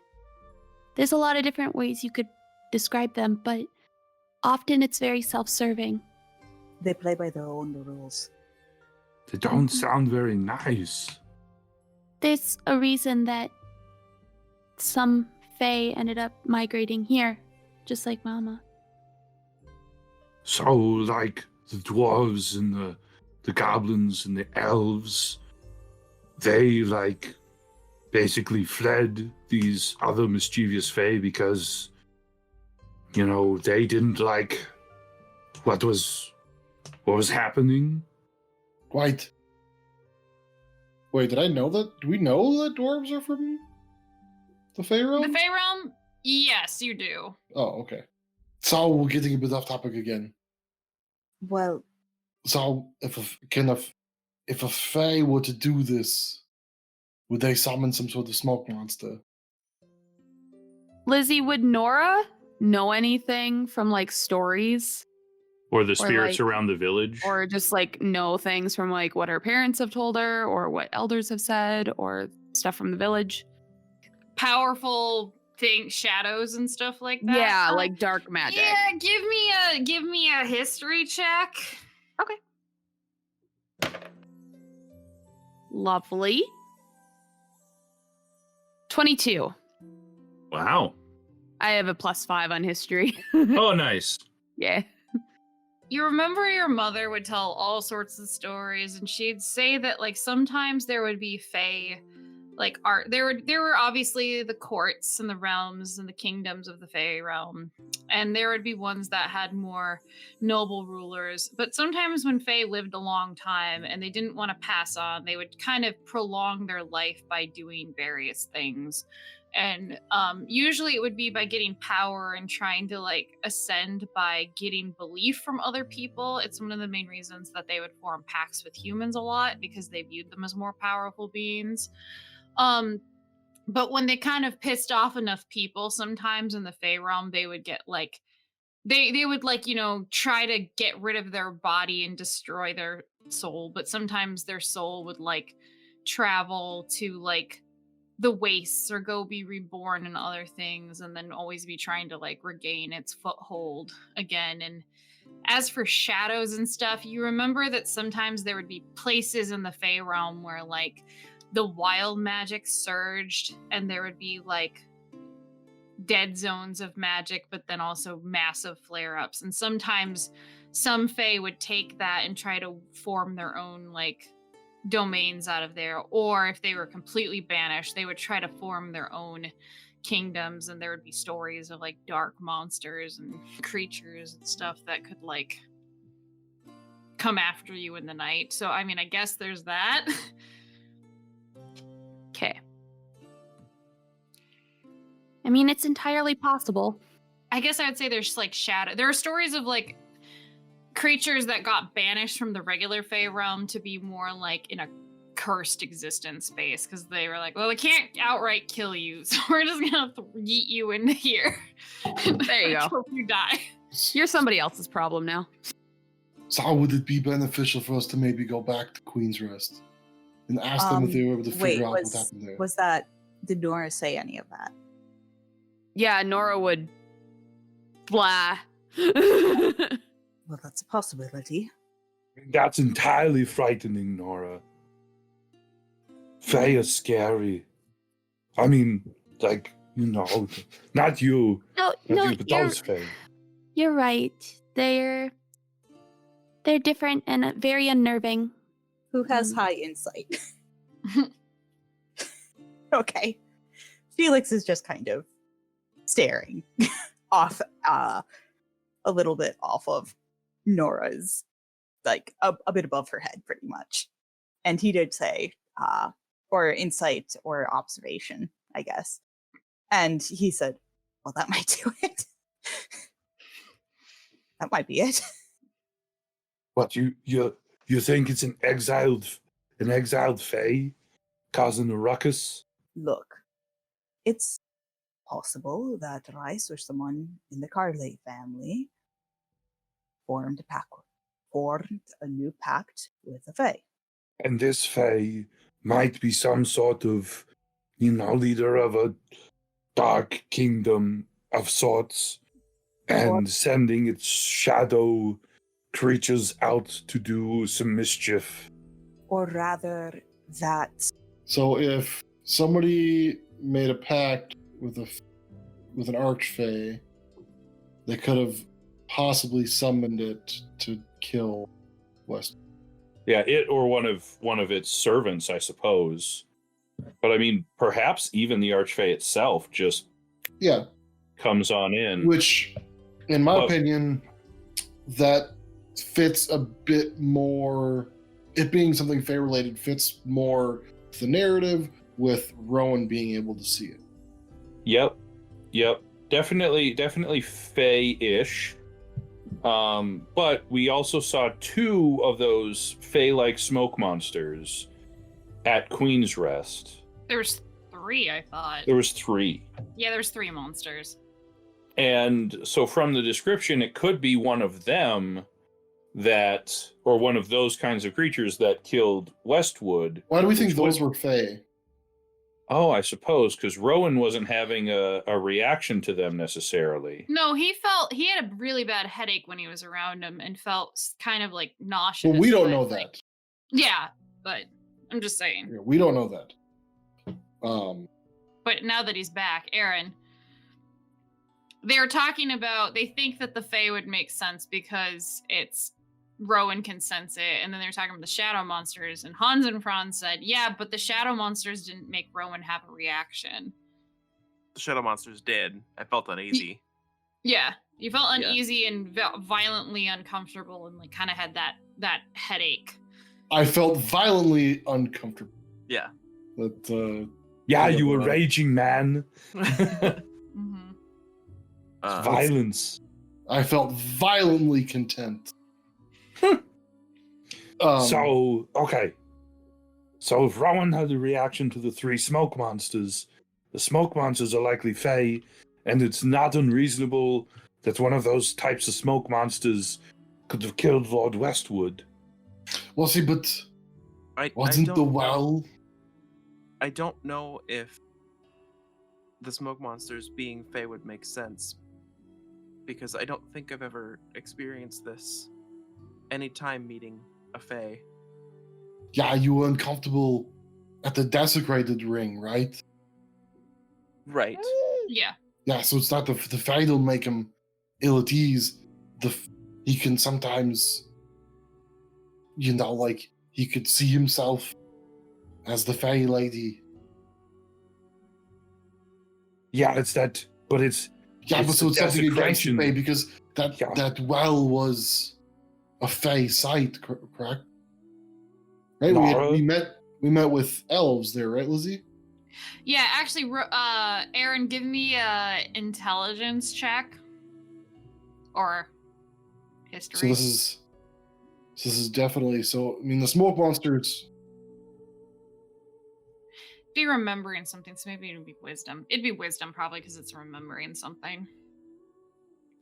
There's a lot of different ways you could describe them, but often it's very self-serving. They play by their own rules. They don't sound very nice. There's a reason that some Fae ended up migrating here, just like Mama. So, like the dwarves and the goblins and the elves, they like basically fled these other mischievous Fae because, they didn't like what was happening. Wait, did I know that? Do we know that dwarves are from the Fae realm? The Fae realm? Yes, you do. Oh, okay. So we're getting a bit off topic again. Well, So if a Fae were to do this, would they summon some sort of smoke monster? Lizzie, would Nora know anything from like stories? Or the spirits like- around the village. Or just like know things from like what her parents have told her or what elders have said or stuff from the village? Powerful shadows and stuff like that. Yeah, like dark magic. Yeah, give me a history check. Lovely. 22. Wow. I have a +5 on history. Oh, nice. Yeah. You remember your mother would tell all sorts of stories, and she'd say that like sometimes there would be Fae like art. There were obviously the courts and the realms and the kingdoms of the Fey realm, and there would be ones that had more noble rulers. But sometimes when Fey lived a long time and they didn't want to pass on, they would kind of prolong their life by doing various things. And usually it would be by getting power and trying to like ascend by getting belief from other people. It's one of the main reasons that they would form pacts with humans a lot, because they viewed them as more powerful beings. But when they kind of pissed off enough people, sometimes in the Fey realm, they would get like they would like, you know, try to get rid of their body and destroy their soul, but sometimes their soul would like travel to like the wastes or go be reborn and other things, and then always be trying to like regain its foothold again. And as for shadows and stuff, you remember that sometimes there would be places in the Fey realm where like the wild magic surged, and there would be like dead zones of magic, but then also massive flare-ups. And sometimes some Fey would take that and try to form their own like domains out of there, or if they were completely banished, they would try to form their own kingdoms, and there would be stories of like dark monsters and creatures and stuff that could like come after you in the night. So I mean, I guess there's that. Okay. I mean, it's entirely possible. I guess I would say there's like shadow. There are stories of like creatures that got banished from the regular Fey realm to be more like in a cursed existence space, because they were like, well, we can't outright kill you, so we're just gonna yeet you into here. There you go. Hope you die. You're somebody else's problem now. So how would it be beneficial for us to maybe go back to Queen's Rest and ask them if they were able to figure out what happened there? Did Nora say any of that? Yeah, Nora would. Blah. Well, that's a possibility. That's entirely frightening, Nora. Faye is scary. I mean, like, you know, not you. No, Not you, but those Faye. you're right. They're different and very unnerving. Who has high insight? Okay. Felix is just kind of staring off a little bit off of Nora's, like a bit above her head, pretty much. And he did say, or insight or observation, I guess. And he said, well, that might do it. That might be it. What, you think it's an exiled Fae causing a ruckus? Look, it's possible that Rice or someone in the Carley family formed a new pact with the Fae. And this Fae might be some sort of, you know, leader of a dark kingdom of sorts, and sending its shadow creatures out to do some mischief. Or rather, that... So if somebody made a pact with an archfey, they could have possibly summoned it to kill Westwood. Yeah, it or one of its servants, I suppose. But I mean, perhaps even the Archfey itself just comes on in. Which, in my opinion, that fits a bit more. It being something Fey related fits more the narrative, with Rowan being able to see it. Yep. Definitely Fey-ish. But we also saw 2 of those Fey-like smoke monsters at Queen's Rest. There's 3, I thought. There was 3. Yeah, there's 3 monsters. And so from the description, it could be one of them or one of those kinds of creatures that killed Westwood. Why do we think those were Fey? Oh, I suppose because Rowan wasn't having a reaction to them necessarily. No, he had a really bad headache when he was around them and felt kind of like nauseous. Well, we don't know that. Yeah, but I'm just saying. Yeah, we don't know that. But now that he's back, Aaron, they were talking about, they think that the Fae would make sense because it's Rowan can sense it, and then they're talking about the shadow monsters, and Hans and Franz said, yeah, but the shadow monsters didn't make Rowan have a reaction. The shadow monsters did. I felt uneasy. Yeah, you felt uneasy and violently uncomfortable, and like kind of had that headache. I felt violently uncomfortable. Yeah. But Yeah, you were raging, man. Mm-hmm. Violence. I felt violently content. So if Rowan had a reaction to the 3 smoke monsters, the smoke monsters are likely Fey, and it's not unreasonable that one of those types of smoke monsters could have killed Lord Westwood. Well, see, but wasn't the well? I don't know if the smoke monsters being Fey would make sense, because I don't think I've ever experienced this anytime meeting a Fey. Yeah, you were uncomfortable at the desecrated ring, right? Right. Yeah. Yeah, so it's not the Fey don't make him ill at ease. He can sometimes, like he could see himself as the Fey lady. Yeah, it's that, but it's yeah, but so it's something against the desecration. Fey because that well was a Fey site, correct? Right, Nara? we met with elves there, right, Lizzie? Yeah, actually, Aaron, give me a intelligence check or history. So this is definitely so. I mean, the smoke monsters. Be remembering something, so maybe it'd be wisdom. It'd be wisdom probably because it's remembering something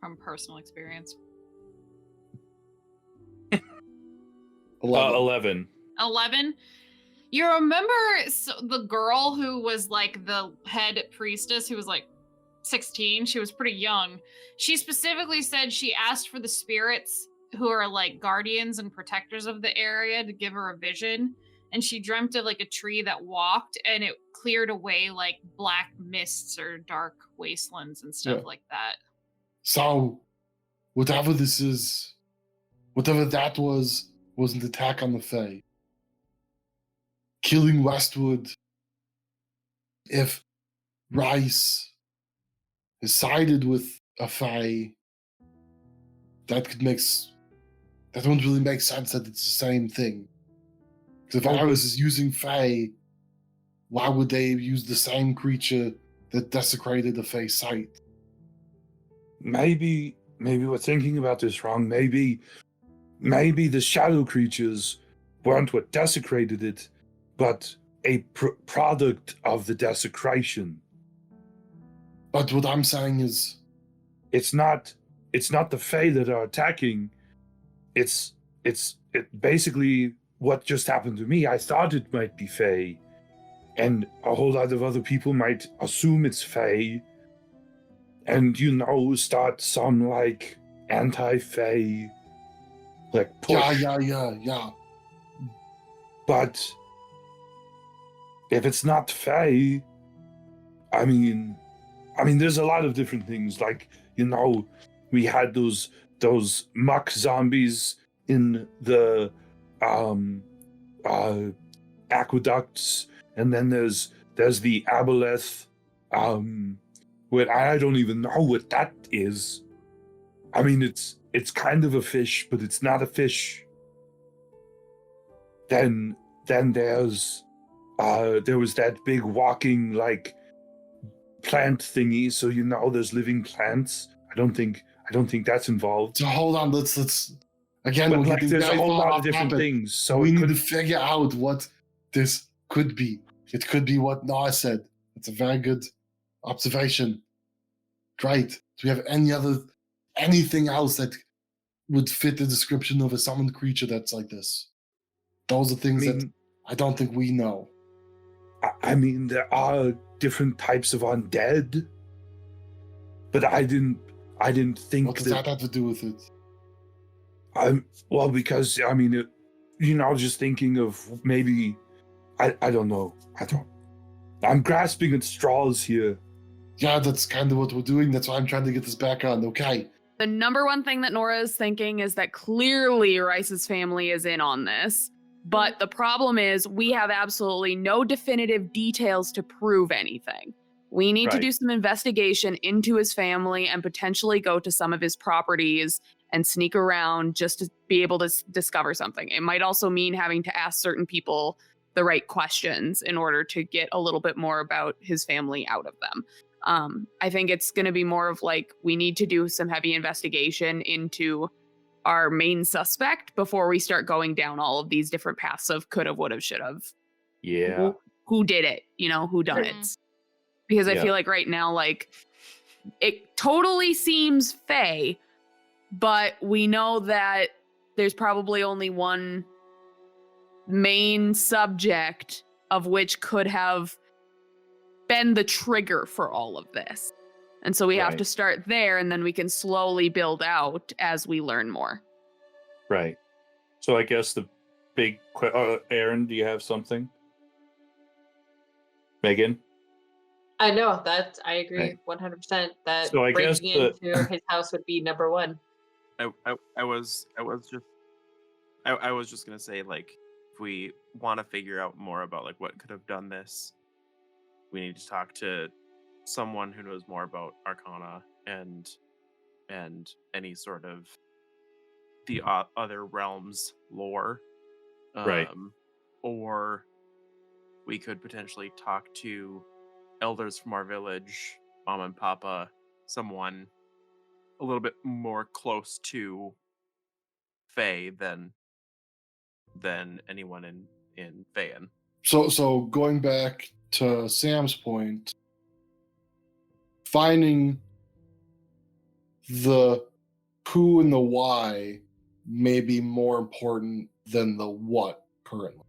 from personal experience. 11. 11. You remember the girl who was like the head priestess, who was like 16? She was pretty young. She specifically said she asked for the spirits who are like guardians and protectors of the area to give her a vision. And she dreamt of like a tree that walked, and it cleared away like black mists or dark wastelands and stuff like that. So, whatever this is, whatever that was an attack on the Fae. Killing Westwood. If Rice is sided with a Fae, that wouldn't really make sense that it's the same thing. Because if Iris is using Fae, why would they use the same creature that desecrated the Fae site? Maybe we're thinking about this wrong. Maybe the shadow creatures weren't what desecrated it, but a product of the desecration. But what I'm saying is, it's not the Fae that are attacking. It's basically what just happened to me. I thought it might be Fae, and a whole lot of other people might assume it's Fae, and start some like anti-Fae like push. Yeah. But if it's not Fae, I mean, there's a lot of different things. Like, we had those muck zombies in the aqueducts, and then there's the aboleth, where I don't even know what that is. I mean, it's kind of a fish, but it's not a fish. Then there was that big walking like plant thingy. So there's living plants. I don't think that's involved. So hold on, let's again. But we're like, getting there's a very whole far lot off of different topic. things. So we need to figure out what this could be. It could be what Noah said. It's a very good observation. Great. Do we have anything else that would fit the description of a summoned creature that's like this? Those are things that I don't think we know. I mean, there are different types of undead, but I didn't think. What does that have to do with it? Because I mean, just thinking of maybe, I don't know. I'm grasping at straws here. Yeah, that's kind of what we're doing. That's why I'm trying to get this back on. Okay, The number one thing that Nora is thinking is that clearly Rice's family is in on this. But the problem is we have absolutely no definitive details to prove anything. We need to Right. do some investigation into his family and potentially go to some of his properties and sneak around just to be able to discover something. It might also mean having to ask certain people the right questions in order to get a little bit more about his family out of them. I think it's going to be more of like, we need to do some heavy investigation into our main suspect before we start going down all of these different paths of could have, would have, should have. Yeah. Who did it? Who done it? Because I Yeah. feel like right now, like, it totally seems Faye, but we know that there's probably only one main subject of which could have been the trigger for all of this. And so we have Right. to start there, and then we can slowly build out as we learn more. Right. So I guess the big Aaron, do you have something? Megan? I know that I agree Right. 100% that So I guess breaking into his house would be number one. I was just gonna say, like, if we want to figure out more about like what could have done this, we need to talk to someone who knows more about Arcana and any sort of the other realms lore. Right. Or we could potentially talk to elders from our village, Mom and Papa, someone a little bit more close to Faye than anyone in Fayen. So going back to Sam's point, finding the who and the why may be more important than the what currently.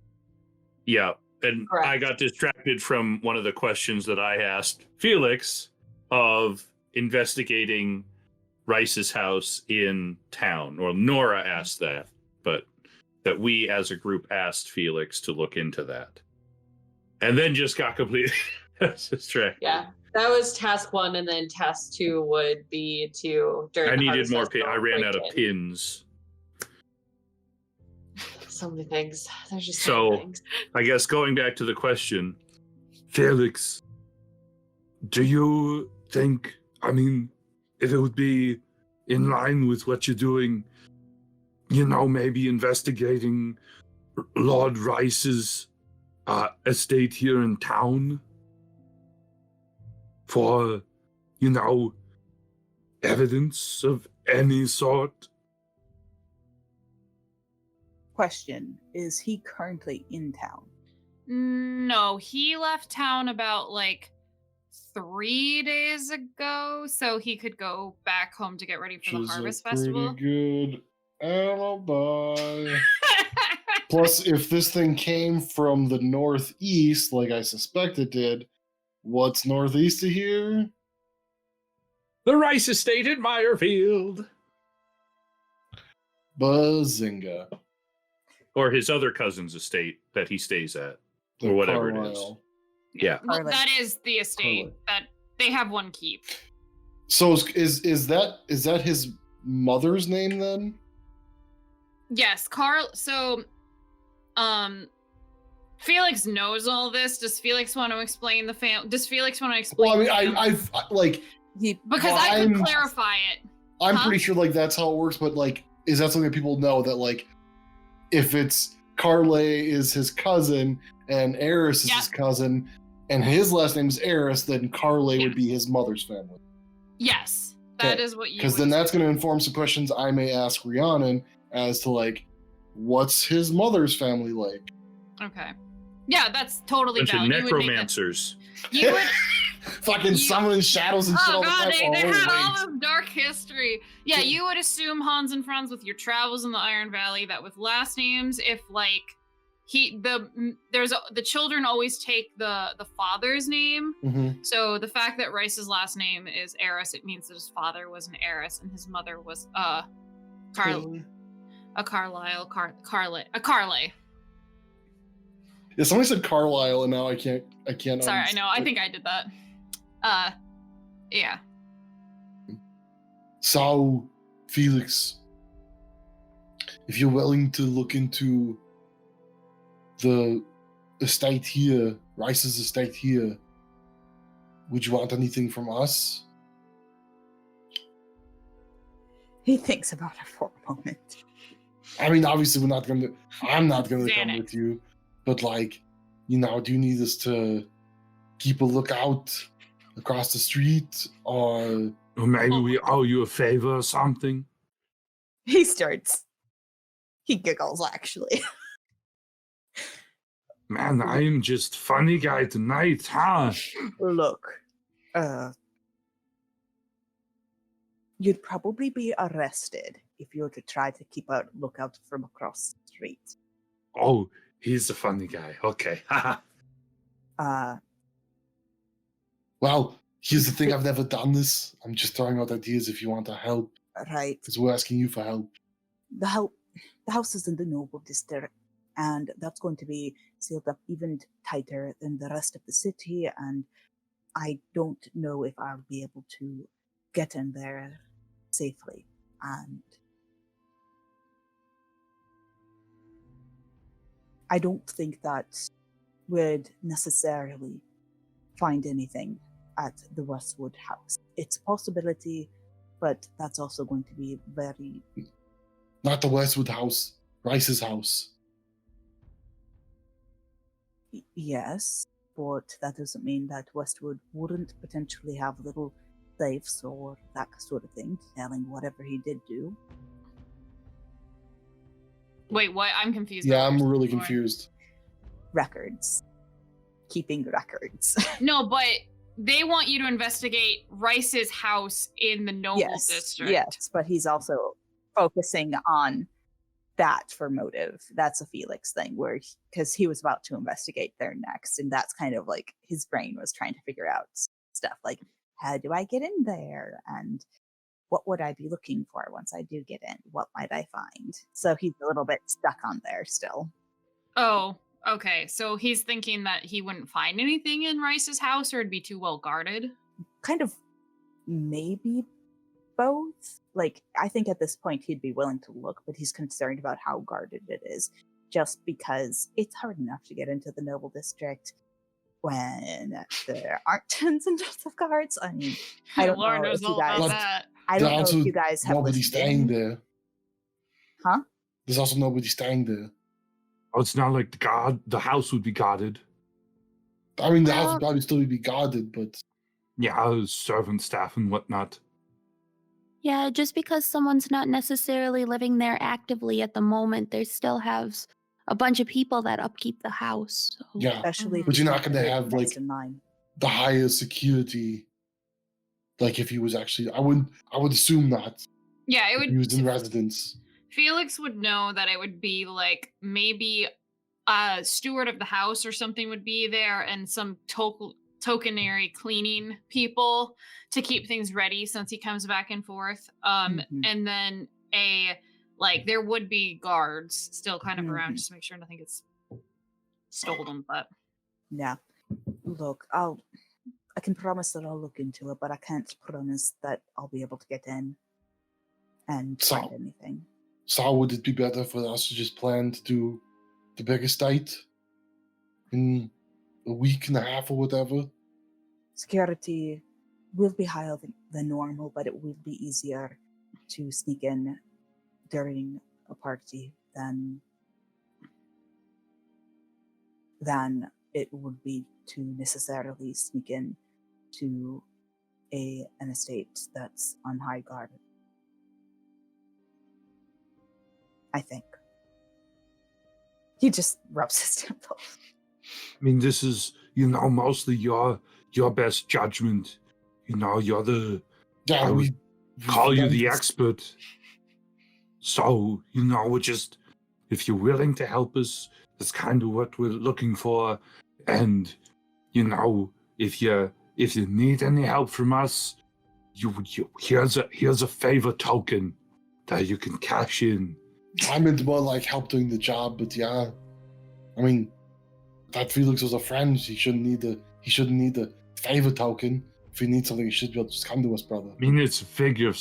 Yeah. And Correct. I got distracted from one of the questions that I asked Felix of investigating Rice's house in town. Or Nora asked that, but that we as a group asked Felix to look into that. And then just got completely distracted. Yeah, that was task 1, and then task 2 would be to during. I the needed harvest more festival, I ran out of break in. pins. So many things. There's just So- so many things. I guess going back to the question, Felix, do you think, if it would be in line with what you're doing, maybe investigating Lord Rice's estate here in town for, evidence of any sort? Question, is he currently in town? No, he left town about like 3 days ago, so he could go back home to get ready for the Which is harvest a festival. pretty good alibi. Plus, if this thing came from the northeast, like I suspect it did, what's northeast of here? The Rice estate in Meyerfield. Bazinga. Or his other cousin's estate that he stays at. The Or whatever it is. Carlisle. Yeah. Well, Carly. that is the estate that they have one keep. So is that his mother's name then? Yes, Carl. So, Felix knows all this. Does Felix want to explain the Does Felix want to explain? Well, the fam- I've like He because well, I can I'm- clarify it. I'm Huh? pretty sure like that's how it works, but like, is that something that people know that like, if it's Carlay is his cousin and Eris is Yeah. his cousin, and his last name is Eris, then Carlay would be his mother's family. Yes, that Okay, is what you. Because would then that's say. going to inform some questions I may ask Rhiannon as to like, what's his mother's family like? Okay. Yeah, that's totally Bunch of valid. You would make that- necromancers. You would. Fucking summoning shadows and shit Oh all the god, time. they Oh, had all wait. this dark history. Yeah, you would assume Hans and Franz with your travels in the Iron Valley that with last names, if like the children always take the father's name. Mhm. So the fact that Rice's last name is Eris, it means that his father was an Eris and his mother was a Carlay. Yeah, somebody said Carlisle, and now I can't. Sorry, I know. I think I did that. Yeah. So, Felix, if you're willing to look into the estate here, Rice's estate here, would you want anything from us? He thinks about it for a moment. I mean, obviously, I'm not going to come Xanax. with you, but like, do you need us to keep a lookout across the street, or maybe we owe you a favor or something? He giggles, actually. Man, I am just funny guy tonight, huh? Look, you'd probably be arrested if you were to try to keep a lookout from across the street. Oh, he's a funny guy. Okay. well, here's the thing: I've never done this. I'm just throwing out ideas if you want to help, Right. because we're asking you for help. The house is in the noble district, and that's going to be sealed up even tighter than the rest of the city, and I don't know if I'll be able to get in there safely. And I don't think that we'd necessarily find anything at the Westwood house. It's a possibility, but that's also going to be very... Not the Westwood house, Rice's house. Yes, but that doesn't mean that Westwood wouldn't potentially have little safes or that sort of thing, telling whatever he did do. Wait, what? I'm confused. Yeah, I'm about really what- confused. Records. Keeping records. No, but they want you to investigate Rice's house in the Noble District. Yes, but he's also focusing on that for motive. That's a Felix thing, where because he was about to investigate there next, and that's kind of like his brain was trying to figure out stuff like, how do I get in there, and what would I be looking for once I do get in? What might I find? So he's a little bit stuck on there still. Oh, okay. So he's thinking that he wouldn't find anything in Rice's house, or it'd be too well guarded. Kind of maybe both. Like, I think at this point he'd be willing to look, but he's concerned about how guarded it is, just because it's hard enough to get into the Noble District when there aren't tons and tons of guards. I mean, I don't Lord know knows if you all about guys... that. I don't know Also, if you guys have nobody listened staying in. there. Huh? There's also nobody staying there. Oh, it's not like the house would be guarded. I mean, the house would probably still be guarded, but Yeah, servant staff and whatnot. Yeah, just because someone's not necessarily living there actively at the moment, they still have a bunch of people that upkeep the house. So. yeah, Especially if But you you're not keep gonna it have, next like, in line. the highest security. Like if he was actually, I would assume not. Yeah, it If would. he was in residence. Felix would know that it would be like maybe a steward of the house or something would be there, and some tokenary cleaning people to keep things ready since he comes back and forth. Mhm. And then there would be guards still kind of around Mhm. just to make sure nothing gets stolen. But Yeah. Look, I can promise that I'll look into it, but I can't promise that I'll be able to get in and So- find anything. So would it be better for us to just plan to do the big estate in a week and a half or whatever? Security will be higher than normal, but it will be easier to sneak in during a party than it would be to necessarily sneak in to an estate that's on high guard. I think. He just rubs his temple. I mean, this is, mostly your best judgment. You're the, Yeah, I would call you the done- expert. So, we're just, if you're willing to help us, that's kind of what we're looking for. And, if you need any help from us, here's a favor token that you can cash in. I meant more like help doing the job, but yeah. I mean, that Felix was a friend. He shouldn't need a favor token. If he needs something, he should be able to just come to us, brother. I mean, it's a figure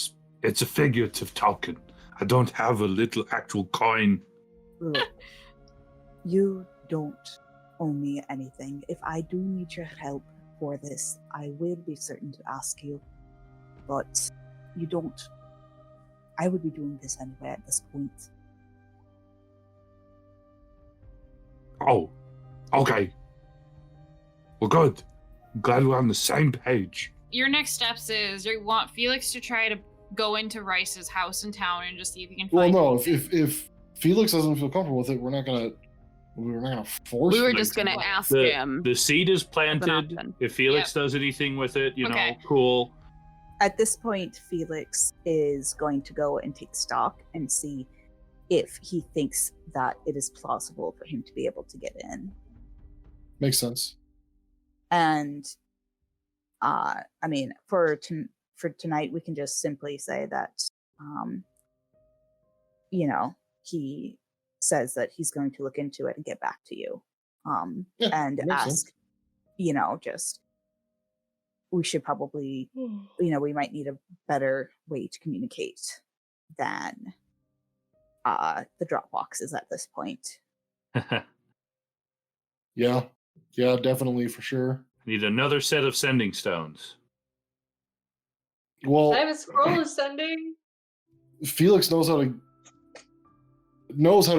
It's a figurative token. I don't have a little actual coin. Look, you don't owe me anything. If I do need your help for this, I will be certain to ask you. But you don't. I would be doing this anyway at this point. Oh, okay. Well, good. I'm glad we're on the same page. Your next steps is you want Felix to try to go into Rice's house in town and just see if he can Well, find no. anything. If Felix doesn't feel comfortable with it, we're not gonna force. We were Felix just gonna to- ask The, him. the seed is an planted. option. If Felix does anything with it, Okay. cool. At this point, Felix is going to go and take stock and see if he thinks that it is plausible for him to be able to get in. Makes sense. And I mean, for tonight, we can just simply say that, he says that he's going to look into it and get back to you, Yeah, and makes ask, sense. just we should probably, we might need a better way to communicate than the drop boxes at this point. Yeah, definitely for sure. Need another set of sending stones. Well, I have a scroll of sending. Felix knows how to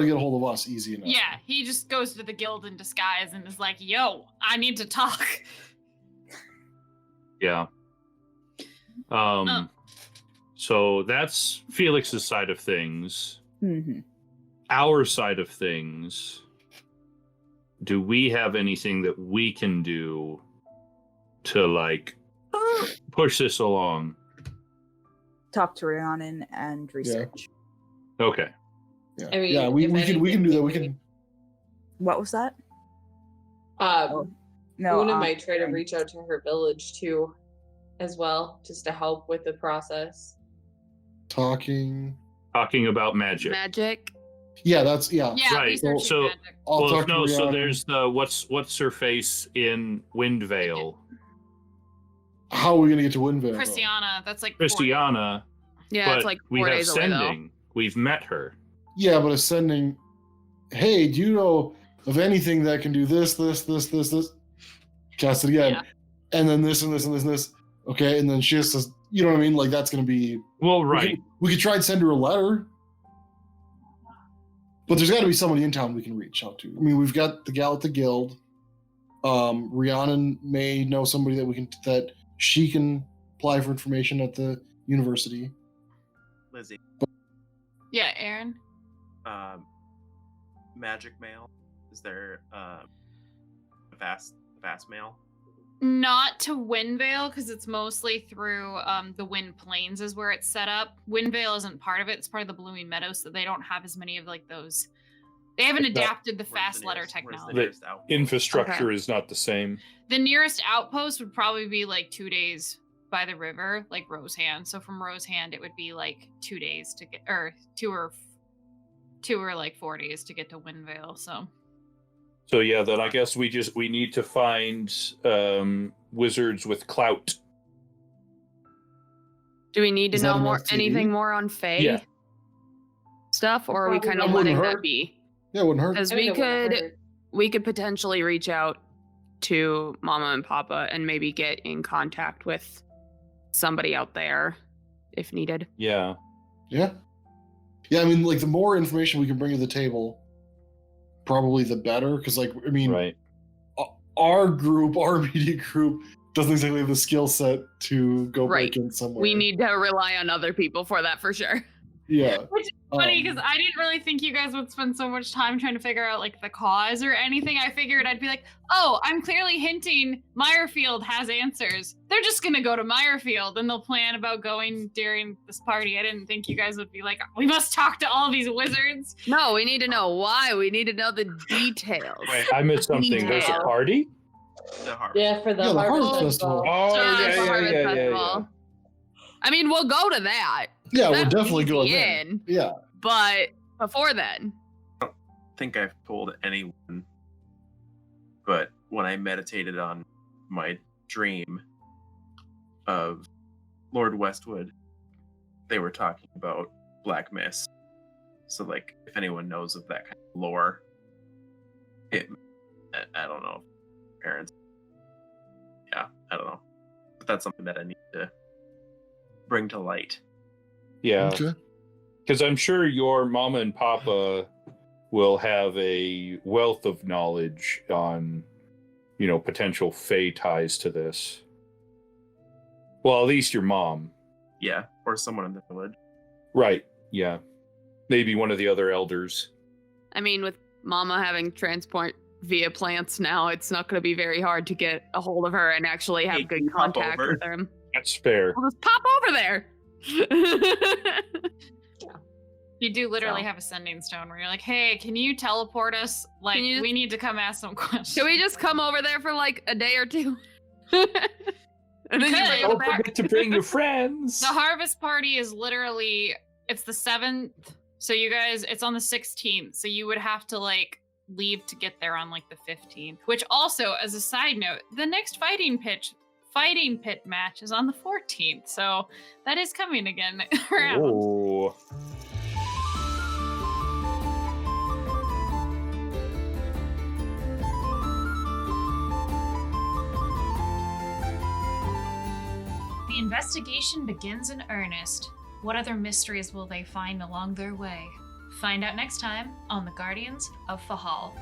get a hold of us easy enough. Yeah, he just goes to the guild in disguise and is like, yo, I need to talk. Yeah. So that's Felix's side of things. Mm-hmm. Our side of things. Do we have anything that we can do to push this along? Talk to Rhiannon and research. Okay. Yeah, I mean, yeah, we if can do that. We anything, can. What was that? No, Una might try to reach out to her village too, as well, just to help with the process. Talking About magic. Magic. Yeah, that's Yeah, Right, researching so- magic. I'll Well, talk to no, so Rhiannon. there's the what's her face in Windvale? How are we gonna get to Windvale? though? Christiana, that's like 4 days. Christiana, Yeah, but it's like we 4 have days away though. sending. We've met her. Yeah, but ascending. Hey, do you know of anything that can do this? Cast it again, Yeah. and then this and this and this and this. Okay, and then she just says, you know what I mean? Like that's gonna be. Well, right. We could try and send her a letter, but there's got to be somebody in town we can reach out to. I mean, we've got the gal at the guild. Rhiannon may know somebody that she can apply for information at the university. Lizzie, Yeah, Aaron. magic mail. Is there a vast mail? Not to Windvale, because it's mostly through the Wind Plains is where it's set up. Windvale isn't part of it. It's part of the Blooming Meadows, so they don't have as many of those. They haven't adapted the fast letter technology. Infrastructure is not the same. The nearest outpost would probably be 2 days by the river, like Rosehand. So from Rosehand, it would be 2 days to get, or 2 or 4 days to get to Windvale. So yeah, then I guess we need to find wizards with clout. Do we need to Is that know an more FTE? anything more on Fae Yeah. stuff, or are we kind of Probably letting not. that be? Yeah, it wouldn't hurt. Because I mean, we it wouldn't could hurt. we could potentially reach out to Mama and Papa and maybe get in contact with somebody out there if needed. Yeah. Yeah. Yeah, I mean, the more information we can bring to the table, probably the better. Because, Right. our group, our immediate group, doesn't exactly have the skill set to go Right. break in somewhere. We need to rely on other people for that for sure. Yeah. Which is funny Um, because I didn't really think you guys would spend so much time trying to figure out the cause or anything. I figured I'd be like, oh, I'm clearly hinting Meyerfield has answers. They're just gonna go to Meyerfield and they'll plan about going during this party. I didn't think you guys would be like, we must talk to all these wizards. No, we need to know why. We need to know the details. Wait, I missed something. There's a Detail. party? The harvest. Yeah, for the Yeah, the harvest Harvest festival. Festival. Oh, Sure, yeah, the yeah, Harvest yeah, yeah, Festival. I mean, we'll go to that. Yeah, we'll That's definitely go easy there. in. Yeah. But before then, I think I've told anyone, but when I meditated on my dream of Lord Westwood they were talking about Black Mist. So, like, if anyone knows of that kind of lore, I don't know. Parents. Yeah, I don't know. But that's something that I need to bring to light. Yeah. Okay. Because I'm sure your mama and papa will have a wealth of knowledge on, potential Fey ties to this. Well, at least your mom. Yeah, or someone in the village. Right, yeah. Maybe one of the other elders. I mean, with Mama having transport via plants now, it's not going to be very hard to get a hold of her and actually have Hey, can good you pop contact over? with her. That's fair. I'll just pop over there. You do literally So. have a sending stone where you're like, hey, can you teleport us? Like, you- we need to come ask some questions. Should we just come over there for like a day or two? And then you could. bring Don't it back. forget to bring your friends. The harvest party is literally, it's the 7th. So you guys, it's on the 16th. So you would have to like leave to get there on like the 15th. Which also, as a side note, the next fighting pit match is on the 14th. So that is coming again around. Oh. The investigation begins in earnest. What other mysteries will they find along their way? Find out next time on the Guardians of Fehal.